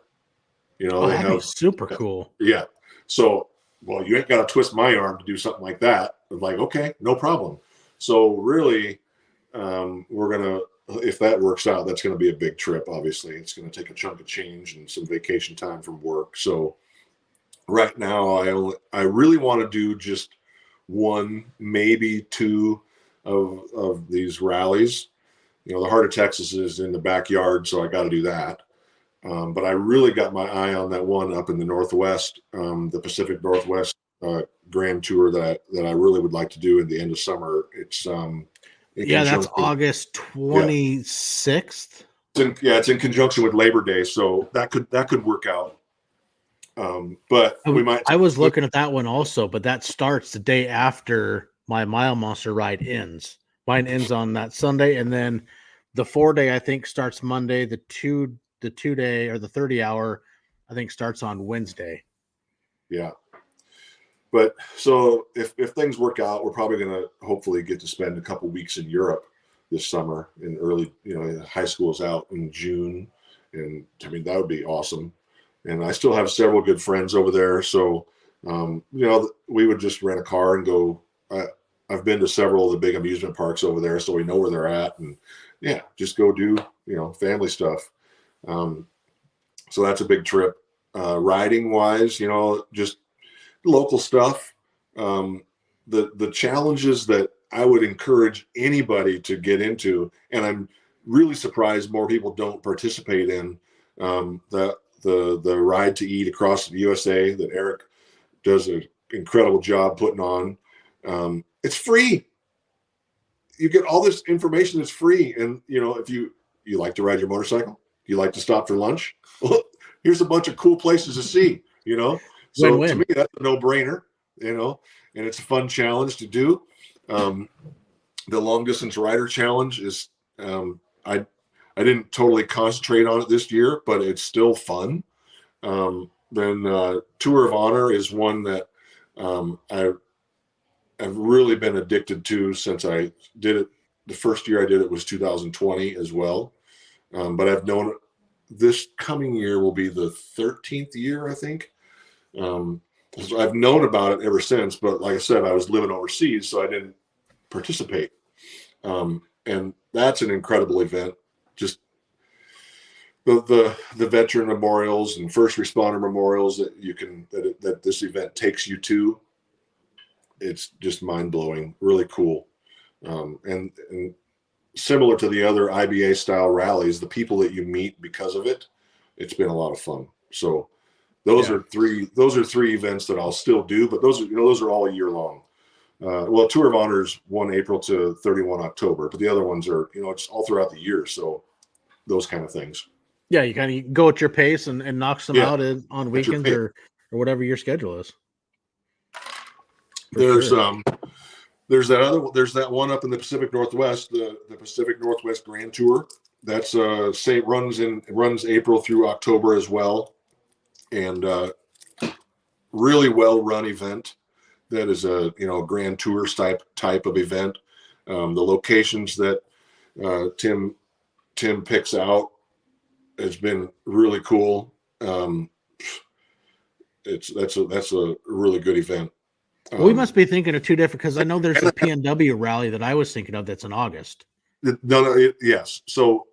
They have super cool. Yeah. So, well, you ain't got to twist my arm to do something like that. I'm like, okay, no problem. So really, we're gonna, if that works out, that's going to be a big trip. Obviously, it's going to take a chunk of change and some vacation time from work. So right now, I really want to do just one, maybe two of these rallies. The heart of Texas is in the backyard, so I got to do that. But I really got my eye on that one up in the Northwest, the Pacific Northwest Grand Tour that I really would like to do at the end of summer. It's that's August 26th. It's in conjunction with Labor Day, so that could work out. But we might. I was looking at that one also, but that starts the day after my Mile Monster ride ends. Mine ends on that Sunday, and then the 4-day I think starts Monday. The 2-day or the 30-hour I think starts on Wednesday. Yeah. But so if things work out, we're probably going to hopefully get to spend a couple weeks in Europe this summer in early, high school's out in June. And I mean, that would be awesome. And I still have several good friends over there. So, we would just rent a car and go. I've been to several of the big amusement parks over there, so we know where they're at. And yeah, just go do, family stuff. So that's a big trip. Riding wise, just local stuff. The challenges that I would encourage anybody to get into, and I'm really surprised more people don't participate in, the ride to eat across the USA that Eric does an incredible job putting on. It's free. You get all this information that's free. And, if you like to ride your motorcycle, you like to stop for lunch, well, here's a bunch of cool places to see, So Win-win. To me, that's a no-brainer, and it's a fun challenge to do. The long distance rider challenge is, I didn't totally concentrate on it this year, but it's still fun. Then Tour of Honor is one that I've really been addicted to since I did it. The first year I did it was 2020 as well. But I've known this coming year will be the 13th year, I think. So I've known about it ever since, but like I said, I was living overseas, so I didn't participate. And that's an incredible event. Just the veteran memorials and first responder memorials that this event takes you to. It's just mind blowing, really cool. And similar to the other IBA style rallies, the people that you meet because of it, it's been a lot of fun. So those are three events that I'll still do, but those are all year long. Well, Tour of Honors 1 April to 31 October, but the other ones are, it's all throughout the year. So those kind of things. Yeah, you kind of go at your pace and knock some out on weekends or whatever your schedule is. There's that one up in the Pacific Northwest, the Pacific Northwest Grand Tour. That's runs April through October as well, and really well run event. That is a Grand Tour type of event. The locations that Tim picks out has been really cool. That's a really good event. We must be thinking of two different, because I know there's a PNW rally that I was thinking of that's in August. Yes. So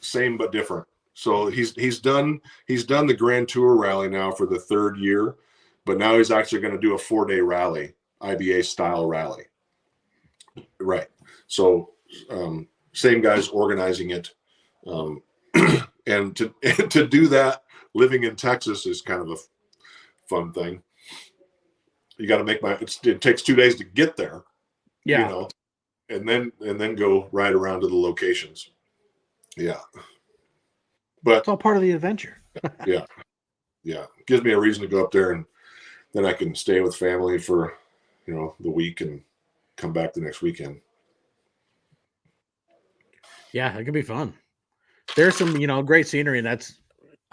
same but different. So he's done the Grand Tour rally now for the third year, but now he's actually going to do a 4-day rally, IBA style rally. Right. So same guy's organizing it, and to do that, living in Texas is kind of a fun thing. You got to it takes 2 days to get there, and then go right around to the locations. Yeah. But it's all part of the adventure. Yeah. Gives me a reason to go up there, and then I can stay with family for, the week and come back the next weekend. Yeah, it could be fun. There's some, great scenery, and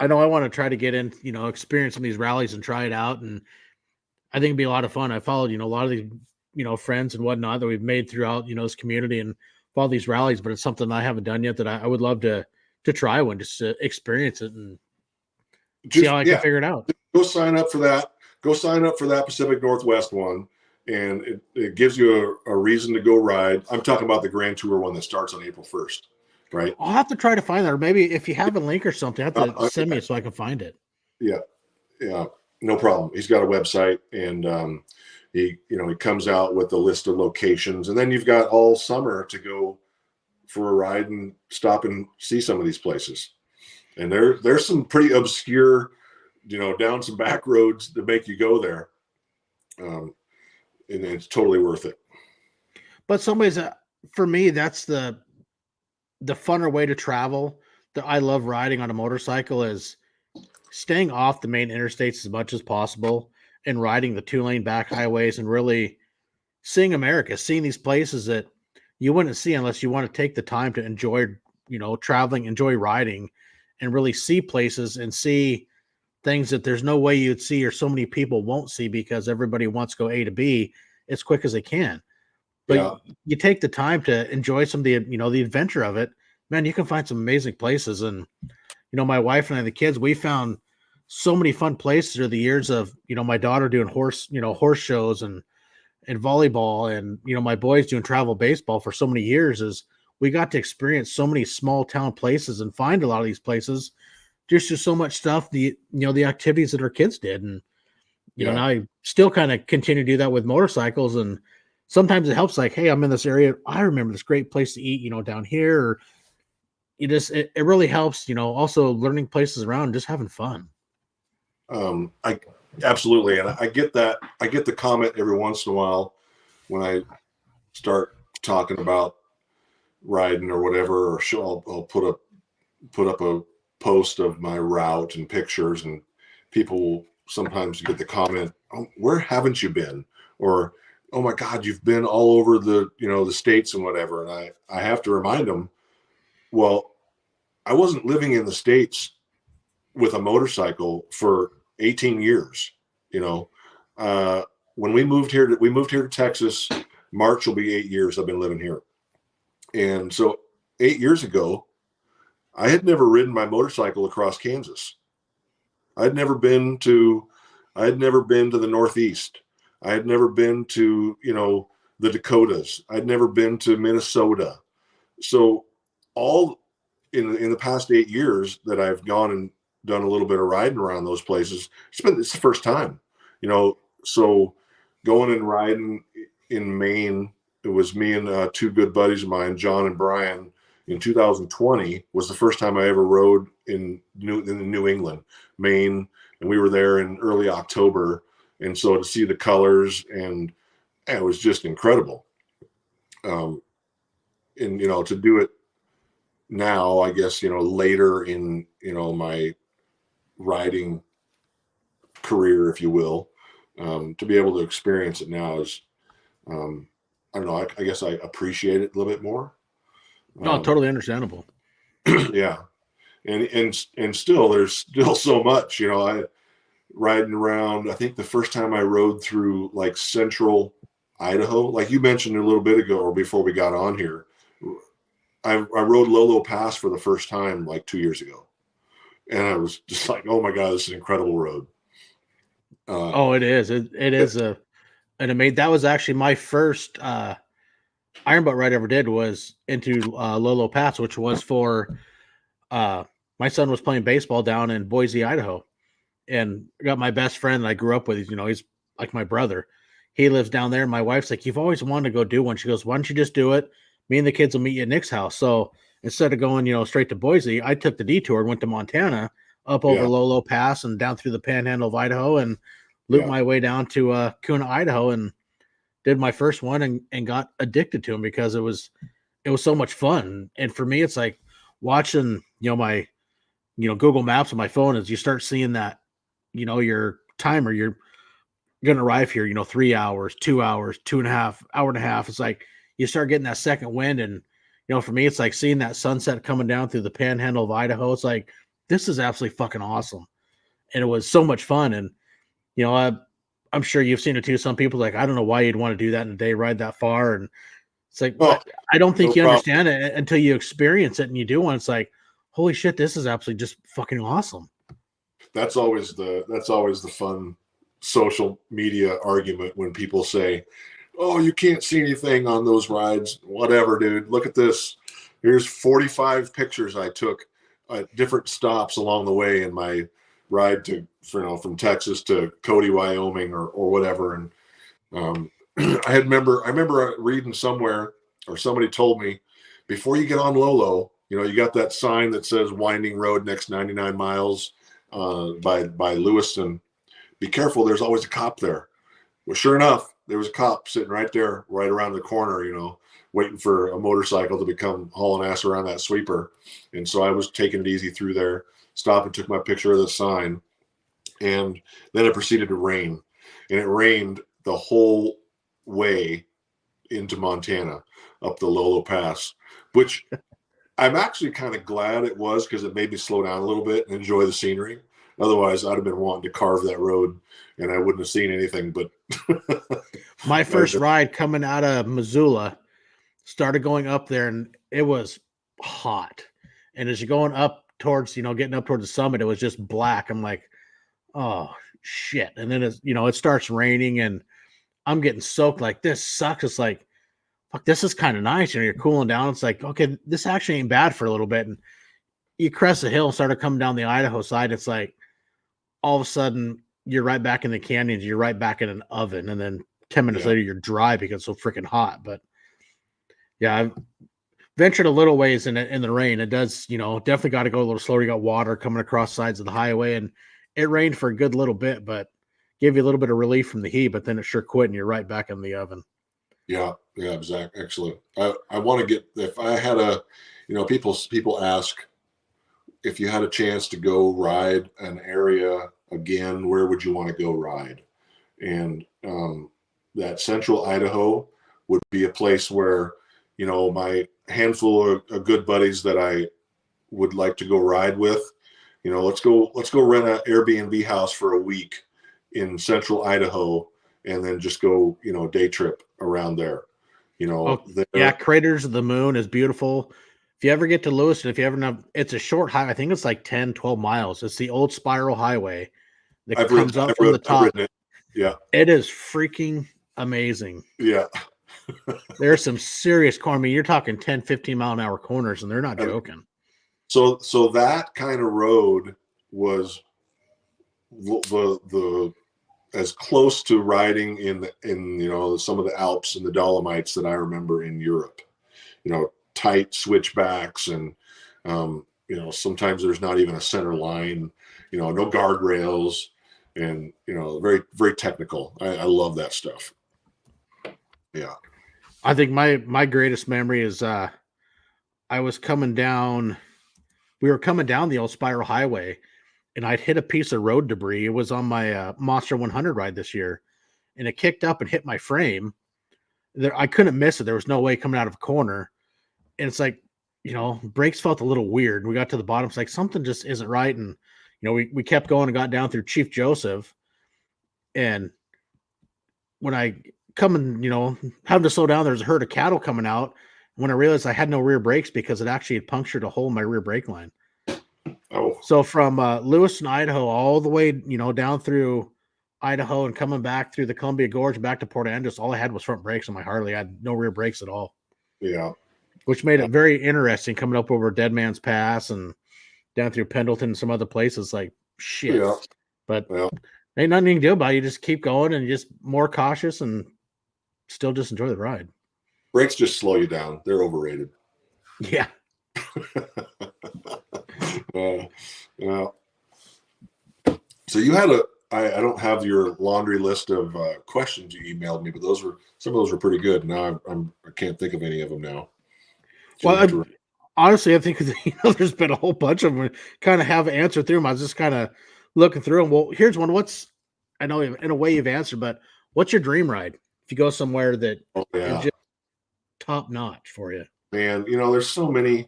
I know I want to try to get in, experience some of these rallies and try it out. And I think it'd be a lot of fun. I followed, a lot of these, friends and whatnot that we've made throughout, this community, and follow these rallies, but it's something I haven't done yet that I would love to try one, just to experience it and see how I can figure it out. Go sign up for that. Go sign up for that Pacific Northwest one, and it gives you a reason to go ride. I'm talking about the Grand Tour one that starts on April 1st, right? I'll have to try to find that, or maybe if you have a link or something, have to send me it so I can find it. Yeah, no problem. He's got a website, and he comes out with a list of locations, and then you've got all summer to go for a ride and stop and see some of these places. And there's some pretty obscure, down some back roads to make you go there. And it's totally worth it. But some ways, for me, that's the funner way to travel. That I love riding on a motorcycle is staying off the main interstates as much as possible and riding the 2-lane back highways and really seeing America, seeing these places that you wouldn't see unless you want to take the time to enjoy, traveling, enjoy riding, and really see places and see things that there's no way you'd see, or so many people won't see, because everybody wants to go A to B as quick as they can. But you take the time to enjoy some of the, the adventure of it, man, you can find some amazing places. And, my wife and I, the kids, we found so many fun places through the years of, my daughter doing horse shows and volleyball, and, my boys doing travel baseball for so many years. Is we got to experience so many small town places and find a lot of these places. Just so much stuff, the activities that our kids did. And, now I still kind of continue to do that with motorcycles. And sometimes it helps, like, hey, I'm in this area, I remember this great place to eat, down here. Or it really helps, also learning places around, just having fun. I absolutely. And I get that. I get the comment every once in a while when I start talking about riding or whatever, or I'll put up a post of my route and pictures, and people will sometimes get the comment, "Oh, where haven't you been?" Or, "Oh my God, you've been all over the states and whatever." And I have to remind them, well, I wasn't living in the States with a motorcycle for 18 years. When we moved here to Texas, March will be 8 years I've been living here. And so 8 years ago, I had never ridden my motorcycle across Kansas. I had never been to the Northeast. I had never been to, the Dakotas. I'd never been to Minnesota. So all in the past 8 years that I've gone and done a little bit of riding around those places, it's the first time, so going and riding in Maine, it was me and two good buddies of mine, John and Brian, in 2020 was the first time I ever rode in New England, Maine, and we were there in early October. And so to see the colors and it was just incredible. And to do it now, I guess, later in, my riding career, if you will, to be able to experience it now is, I don't know, I guess I appreciate it a little bit more. No, totally understandable. Yeah. And still, there's still so much, I riding around. I think the first time I rode through like central Idaho, like you mentioned a little bit ago, or before we got on here, I rode Lolo Pass for the first time like 2 years ago. And I was just like, oh my God, this is an incredible road. It is. It is an amazing. That was actually my first iron butt ride I ever did was into Lolo Pass, which was for my son was playing baseball down in Boise, Idaho. And I got my best friend that I grew up with. He's like my brother. He lives down there. My wife's like, you've always wanted to go do one. She goes, why don't you just do it? Me and the kids will meet you at Nick's house. So instead of going, straight to Boise, I took the detour and went to Montana, up over Lolo Pass and down through the panhandle of Idaho and looped my way down to Kuna, Idaho, and did my first one and got addicted to them because it was so much fun. And for me, it's like watching, my, Google Maps on my phone as you start seeing that, your timer, you're going to arrive here, 3 hours, 2 hours, 2.5 hour and a half. It's like you start getting that second wind. And, for me, it's like seeing that sunset coming down through the panhandle of Idaho. It's like, this is absolutely fucking awesome. And it was so much fun. And, I'm sure you've seen it too. Some people like, I don't know why you'd want to do that in a day, ride that far. And it's like, I don't think you understand it until you experience it and you do one. It's like, holy shit, this is absolutely just fucking awesome. That's always the fun social media argument when people say, oh, you can't see anything on those rides. Whatever, dude. Look at this. Here's 45 pictures I took at different stops along the way in my ride from Texas to Cody, Wyoming, or whatever. And I remember reading somewhere, or somebody told me, before you get on Lolo, you got that sign that says winding road next 99 miles by Lewiston. Be careful, there's always a cop there. Well, sure enough, there was a cop sitting right there, right around the corner, waiting for a motorcycle to become hauling ass around that sweeper. And so I was taking it easy through there, stopped and took my picture of the sign. And then it proceeded to rain. And it rained the whole way into Montana, up the Lolo Pass, which I'm actually kind of glad it was, because it made me slow down a little bit and enjoy the scenery. Otherwise, I'd have been wanting to carve that road and I wouldn't have seen anything. But my first ride coming out of Missoula, started going up there and it was hot. And as you're going up towards, getting up towards the summit, it was just black. I'm like, oh shit. And then it starts raining and I'm getting soaked. Like, this sucks. It's like, fuck, this is kind of nice. You're cooling down. It's like, okay, this actually ain't bad for a little bit. And you crest the hill and started coming down the Idaho side. It's like, all of a sudden you're right back in the canyons. You're right back in an oven. And then 10 minutes later you're dry because it's so freaking hot. But yeah, I've ventured a little ways in the rain. It does, definitely got to go a little slower. You got water coming across sides of the highway, and it rained for a good little bit, but gave you a little bit of relief from the heat, but then it sure quit and you're right back in the oven. Yeah, exactly. Excellent. I want to get, if I had people ask, if you had a chance to go ride an area again, where would you want to go ride? And that central Idaho would be a place where, my handful of good buddies that I would like to go ride with, let's go rent an Airbnb house for a week in central Idaho and then just go, day trip around there. Yeah, Craters of the Moon is beautiful. If you ever get to Lewiston, if you ever know, it's a short highway. I think it's like 10, 12 miles. It's the old spiral highway that comes up from the top. I've ridden it. Yeah. It is freaking amazing. Yeah. There's some serious corner. I mean, you're talking 10, 15-mile-an-hour corners, and they're not joking. So that kind of road was the as close to riding in some of the Alps and the Dolomites that I remember in Europe. Tight switchbacks, and sometimes there's not even a center line. No guardrails, and very, very technical. I love that stuff. Yeah. I think my greatest memory is I was coming down. We were coming down the old spiral highway, and I'd hit a piece of road debris. It was on my Monster 100 ride this year, and it kicked up and hit my frame. I couldn't miss it. There was no way coming out of a corner. And it's like, brakes felt a little weird. We got to the bottom. It's like something just isn't right. And, we kept going and got down through Chief Joseph. And when I come and, having to slow down, there's a herd of cattle coming out. When I realized I had no rear brakes because it actually had punctured a hole in my rear brake line. Oh. So from Lewiston, Idaho, all the way, down through Idaho and coming back through the Columbia Gorge back to Port Angeles, all I had was front brakes on my Harley. I had no rear brakes at all. Yeah. Which made it very interesting coming up over Dead Man's Pass and down through Pendleton and some other places. Like, shit. Yeah. But ain't nothing you can do about it. You just keep going and just more cautious and still just enjoy the ride. Brakes just slow you down. They're overrated. Yeah. So you had I don't have your laundry list of questions you emailed me, but some of those were pretty good. Now I can't think of any of them now. Well, honestly, I think there's been a whole bunch of them. Kind of have answered through them. I was just kind of looking through them. Well, here's one. I know in a way you've answered, but what's your dream ride? If you go somewhere that is just top notch for you, man. There's so many.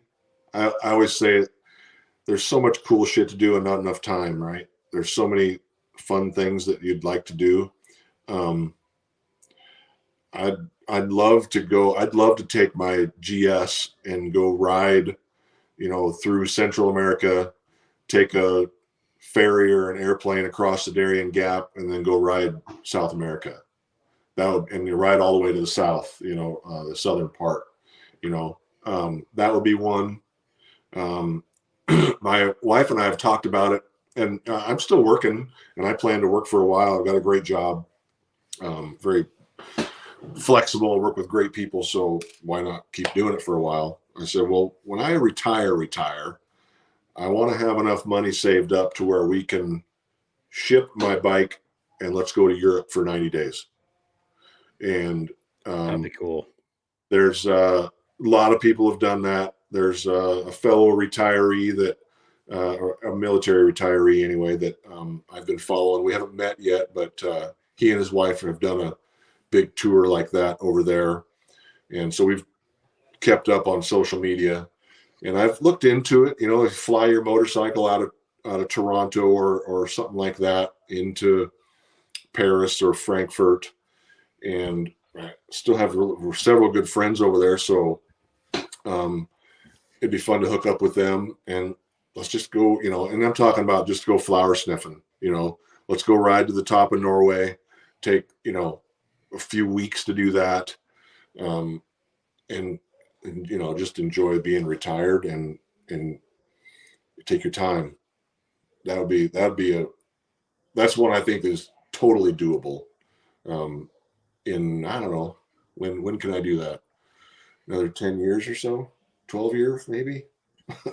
I always say there's so much cool shit to do and not enough time, right? There's so many fun things that you'd like to do. I'd love to go. I'd love to take my GS and go ride, through Central America, take a ferry or an airplane across the Darien Gap, and then go ride South America. And you ride all the way to the south, the southern part. That would be one. My wife and I have talked about it, and I'm still working, and I plan to work for a while. I've got a great job, very flexible, work with great people, so why not keep doing it for a while? I said, well, when I retire, I want to have enough money saved up to where we can ship my bike and let's go to Europe for 90 days. And that'd be cool. There's a lot of people have done that. There's a fellow retiree that or a military retiree anyway that I've been following. We haven't met yet, but he and his wife have done a big tour like that over there, and so we've kept up on social media. And I've looked into it. You fly your motorcycle out of Toronto or something like that into Paris or Frankfurt, and I still have several good friends over there. So it'd be fun to hook up with them and let's just go. And I'm talking about just go flower sniffing. Let's go ride to the top of Norway. Take a few weeks to do that, and just enjoy being retired and take your time. That's one I think is totally doable. I don't know when can I do that? Another 10 years or so, 12 years maybe.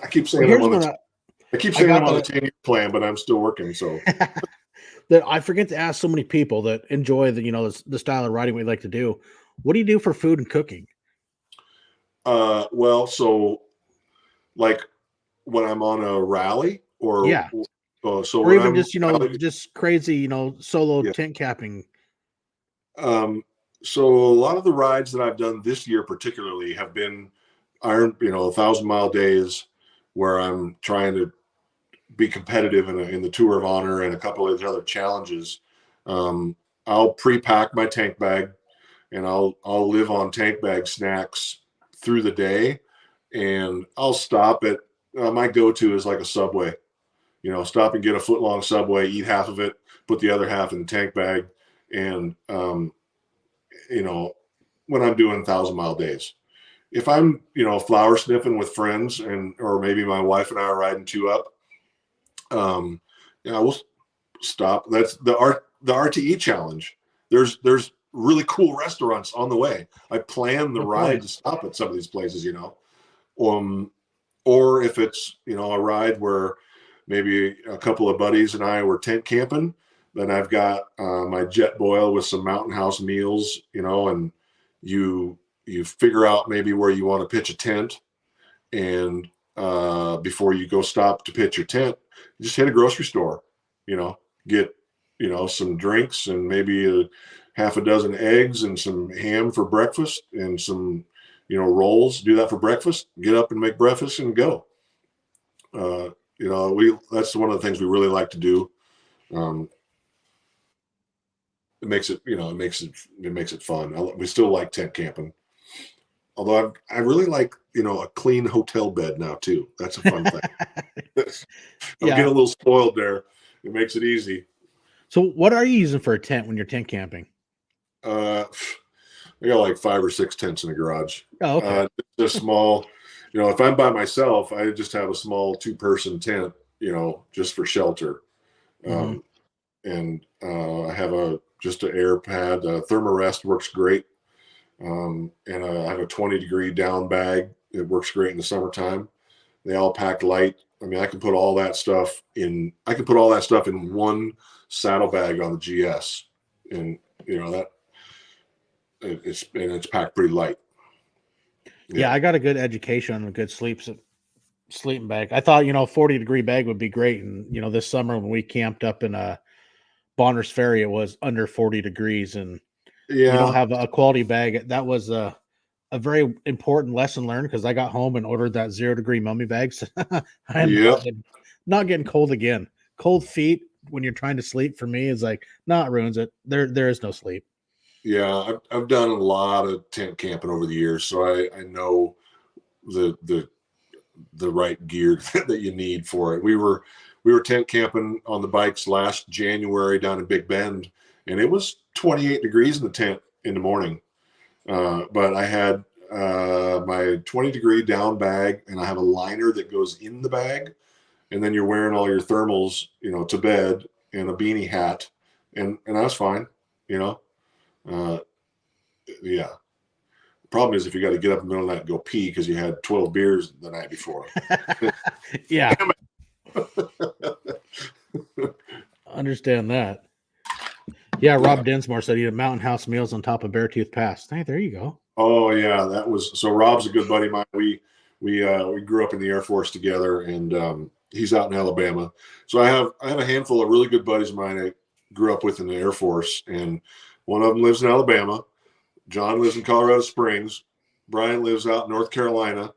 I keep saying I'm on a 10-year plan, but I'm still working. So that I forget to ask so many people that enjoy the style of riding we like to do. What do you do for food and cooking? Well, so like when I'm on a rally or or even just just crazy solo tent capping. So a lot of the rides that I've done this year particularly have been 1,000-mile days where I'm trying to be competitive in the Tour of Honor and a couple of other challenges. I'll pre-pack my tank bag and I'll live on tank bag snacks through the day. and I'll stop at my go-to is like a Subway. You know, stop and get a foot-long Subway, eat half of it, put the other half in the tank bag, and you know, when I'm doing 1,000-mile days. If I'm, you know, flower sniffing with friends, and or maybe my wife and I are riding two up, yeah, we'll stop. That's the RTE challenge. There's really cool restaurants on the way. I plan the ride to stop at some of these places, you know. Or if it's, you know, a ride where maybe a couple of buddies and I were tent camping, then I've got my jet boil with some Mountain House meals, you know, and you figure out maybe where you want to pitch a tent, and before you go stop to pitch your tent, just hit a grocery store, you know, get, you know, some drinks and maybe a half a dozen eggs and some ham for breakfast and some, you know, rolls. Do that for breakfast, get up and make breakfast and go. You know, that's one of the things we really like to do. It makes it, you know, it makes it fun. We still like tent camping. Although I really like, you know, a clean hotel bed now too. That's a fun thing. I'm getting a little spoiled there. It makes it easy. So what are you using for a tent when you're tent camping? I got like 5 or 6 tents in the garage. Oh, okay. Just small, you know, if I'm by myself, I just have a small 2-person tent, you know, just for shelter. And I have just an air pad. Thermarest works great. And I have a 20-degree down bag. It works great in the summertime. They all pack light. I mean, I can put all that stuff in one saddlebag on the GS, and you know that it's packed pretty light. Yeah, I got a good education on a good sleeping bag. I thought, you know, 40-degree bag would be great, and you know, this summer when we camped up in Bonners Ferry, it was under 40 degrees, and you don't have a quality bag. That was a very important lesson learned, because I got home and ordered that 0-degree mummy bags. I'm not getting cold again. Cold feet when you're trying to sleep for me is like, it ruins it. There is no sleep. Yeah, I've done a lot of tent camping over the years, so I know the right gear that you need for it. We were tent camping on the bikes last January down in Big Bend, and it was 28 degrees in the tent in the morning. But I had my 20-degree down bag, and I have a liner that goes in the bag, and then you're wearing all your thermals, you know, to bed, and a beanie hat, and I was fine, you know. Yeah. The problem is if you got to get up in the middle of the night and go pee because you had 12 beers the night before. Yeah. Understand that. Yeah, Rob Densmore said he had Mountain House meals on top of Beartooth Pass. Hey, there you go. Oh yeah, so Rob's a good buddy of mine. We grew up in the Air Force together, and he's out in Alabama. So I have a handful of really good buddies of mine I grew up with in the Air Force, and one of them lives in Alabama. John lives in Colorado Springs. Brian lives out in North Carolina.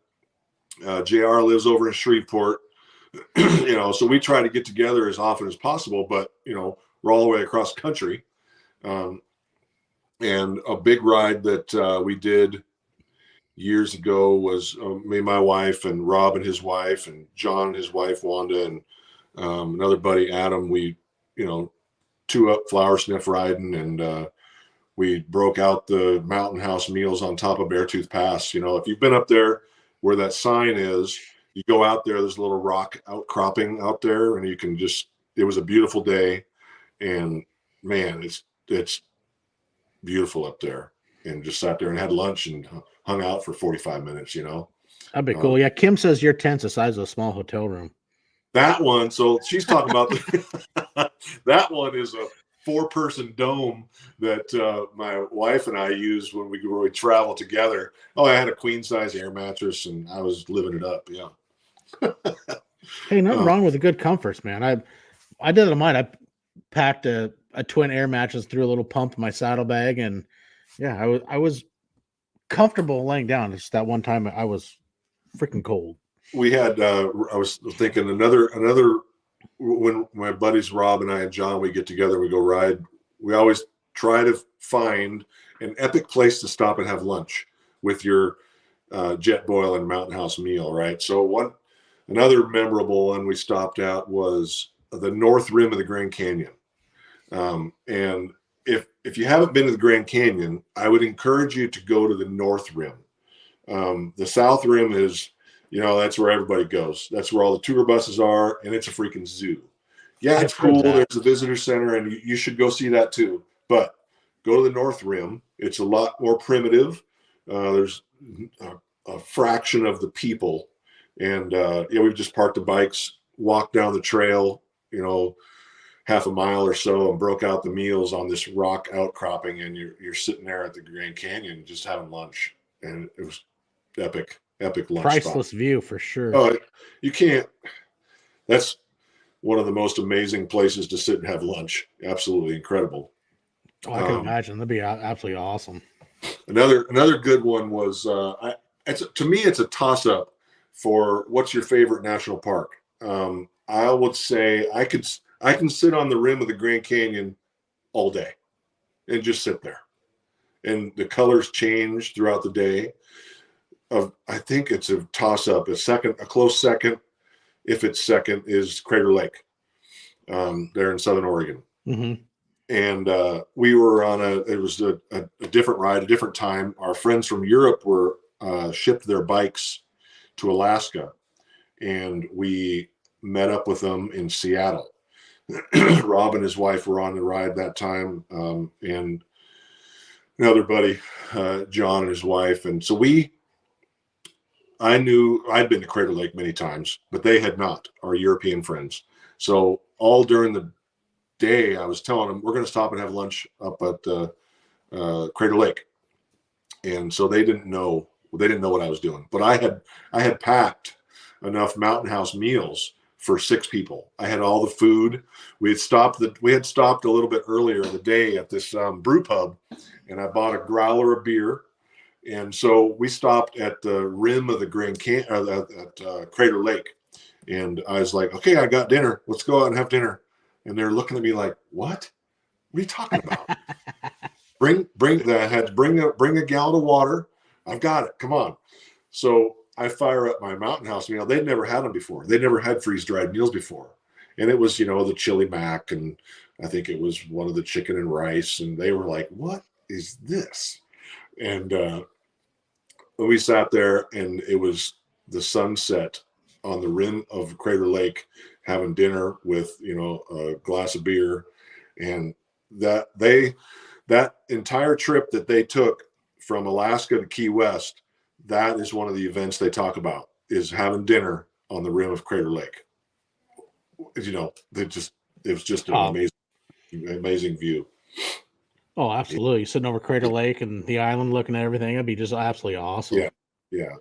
JR lives over in Shreveport. You know, so we try to get together as often as possible, but you know, we're all the way across the country. And a big ride that we did years ago was me, my wife, and Rob and his wife, and John and his wife Wanda, and another buddy Adam. We, you know, 2 up flower sniff riding, and we broke out the Mountain House meals on top of Beartooth Pass. You know, if you've been up there where that sign is, you go out there, there's a little rock outcropping out there, and you can just, it was a beautiful day, and man, it's beautiful up there. And just sat there and had lunch and hung out for 45 minutes, you know. That'd be cool. Yeah, Kim says your tent's the size of a small hotel room. That one, so she's talking about that one is a 4-person dome that my wife and I use when we travel together. Oh, I had a queen size air mattress, and I was living it up. Yeah. Hey, nothing wrong with the good comforts, man. I did it on mine. I packed a twin air mattress through a little pump in my saddlebag, and yeah, I was comfortable laying down. It's that one time I was freaking cold. We had I was thinking another when my buddies Rob and I and John, we get together, we go ride, we always try to find an epic place to stop and have lunch with your jet boil and mountain house meal, right? So another memorable one we stopped at was the north rim of the Grand Canyon. And if you haven't been to the Grand Canyon, I would encourage you to go to the north rim. The south rim is, that's where everybody goes. That's where all the tour buses are, and it's a freaking zoo. Yeah, it's cool. There's a visitor center, and you should go see that too. But go to the north rim. It's a lot more primitive. There's a fraction of the people, and we've just parked the bikes, walked down the trail, half a mile or so, and broke out the meals on this rock outcropping, and you're sitting there at the Grand Canyon just having lunch, and it was epic lunch. Priceless view for sure. Oh, you can't. That's one of the most amazing places to sit and have lunch. Absolutely incredible. Oh, I can imagine. That'd be absolutely awesome. Another good one was to me it's a toss up for what's your favorite national park. I would say I can sit on the rim of the Grand Canyon all day and just sit there, and the colors change throughout the day. I think it's a toss up. A close second, if it's second, is Crater Lake, there in Southern Oregon. Mm-hmm. And we were on it was a different ride, a different time. Our friends from Europe were shipped their bikes to Alaska, and we met up with them in Seattle. Rob and his wife were on the ride that time, and another buddy, John and his wife. And so I knew I'd been to Crater Lake many times, but they had not, our European friends. So all during the day, I was telling them, we're going to stop and have lunch up at Crater Lake. And so they didn't know what I was doing, but I had packed enough Mountain House meals for 6 people. I had all the food. We had stopped a little bit earlier in the day at this brew pub, and I bought a growler of beer. And so we stopped at the rim of the Grand Canyon at Crater Lake, and I was like, "Okay, I got dinner. Let's go out and have dinner." And they're looking at me like, "What? What are you talking about?" I had to bring a gallon of water. I've got it. Come on. So I fire up my Mountain House meal. They'd never had them before. They'd never had freeze-dried meals before. And it was, the chili mac, and I think it was one of the chicken and rice. And they were like, "What is this?" And we sat there, and it was the sunset on the rim of Crater Lake, having dinner with, a glass of beer. And that entire trip that they took from Alaska to Key West, that is one of the events they talk about, is having dinner on the rim of Crater Lake. It was just an amazing view. Oh, absolutely. Sitting over Crater Lake and the island, looking at everything, it'd be just absolutely awesome. Yeah.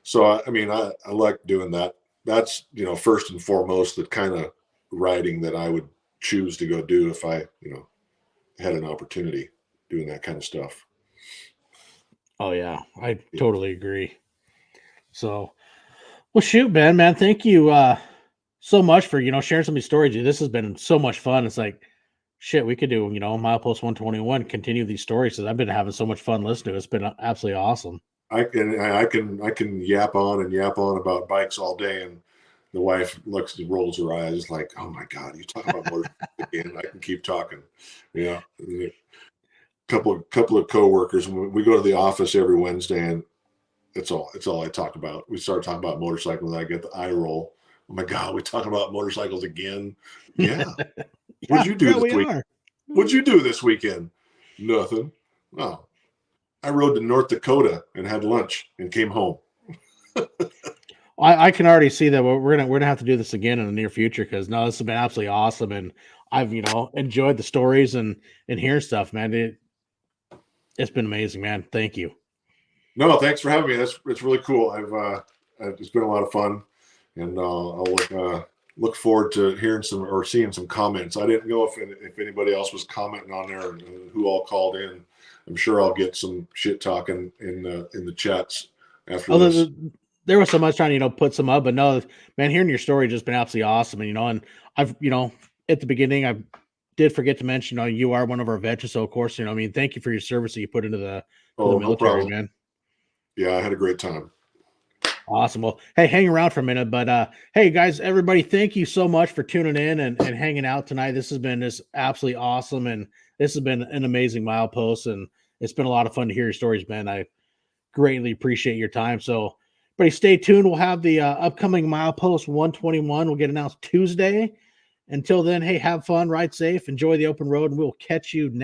So, I like doing that. That's, first and foremost, the kind of riding that I would choose to go do if I, had an opportunity doing that kind of stuff. Oh, yeah. I totally agree. So, well, shoot, man, thank you so much for, sharing some of these stories. This has been so much fun. It's like, shit, we could do, Milepost 121, continue these stories, because I've been having so much fun listening to it. It's been absolutely awesome. I can yap on about bikes all day, and the wife rolls her eyes like, "Oh my God, you talk about motorcycles again." I can keep talking. Yeah. Couple of coworkers, we go to the office every Wednesday, and it's all I talk about. We start talking about motorcycles, and I get the eye roll. "Oh my God, we talking about motorcycles again?" Yeah. What'd you do this weekend? What'd you do this weekend? Nothing. Oh, I rode to North Dakota and had lunch and came home. I can already see that we're gonna have to do this again in the near future, because this has been absolutely awesome, and I've enjoyed the stories and hearing stuff, man. It's been amazing, man. Thank you. No, thanks for having me. It's really cool. It's been a lot of fun, and I'll look forward to hearing some or seeing some comments. I didn't know if anybody else was commenting on there and who all called in. I'm sure I'll get some shit talking in the chats after this. There was so much trying to put some up, but no, man, hearing your story just been absolutely awesome. And and I've at the beginning I did forget to mention you are one of our veterans, so of course thank you for your service that you put into the military, man. Yeah, I had a great time. Awesome. Well, hey, hang around for a minute, but hey guys, everybody, thank you so much for tuning in and hanging out tonight. This has been just absolutely awesome, and this has been an amazing milepost, and it's been a lot of fun to hear your stories, Ben. I greatly appreciate your time. So, everybody, stay tuned. We'll have the upcoming milepost 121 will get announced Tuesday. Until then, hey, have fun, ride safe, enjoy the open road, and we'll catch you next.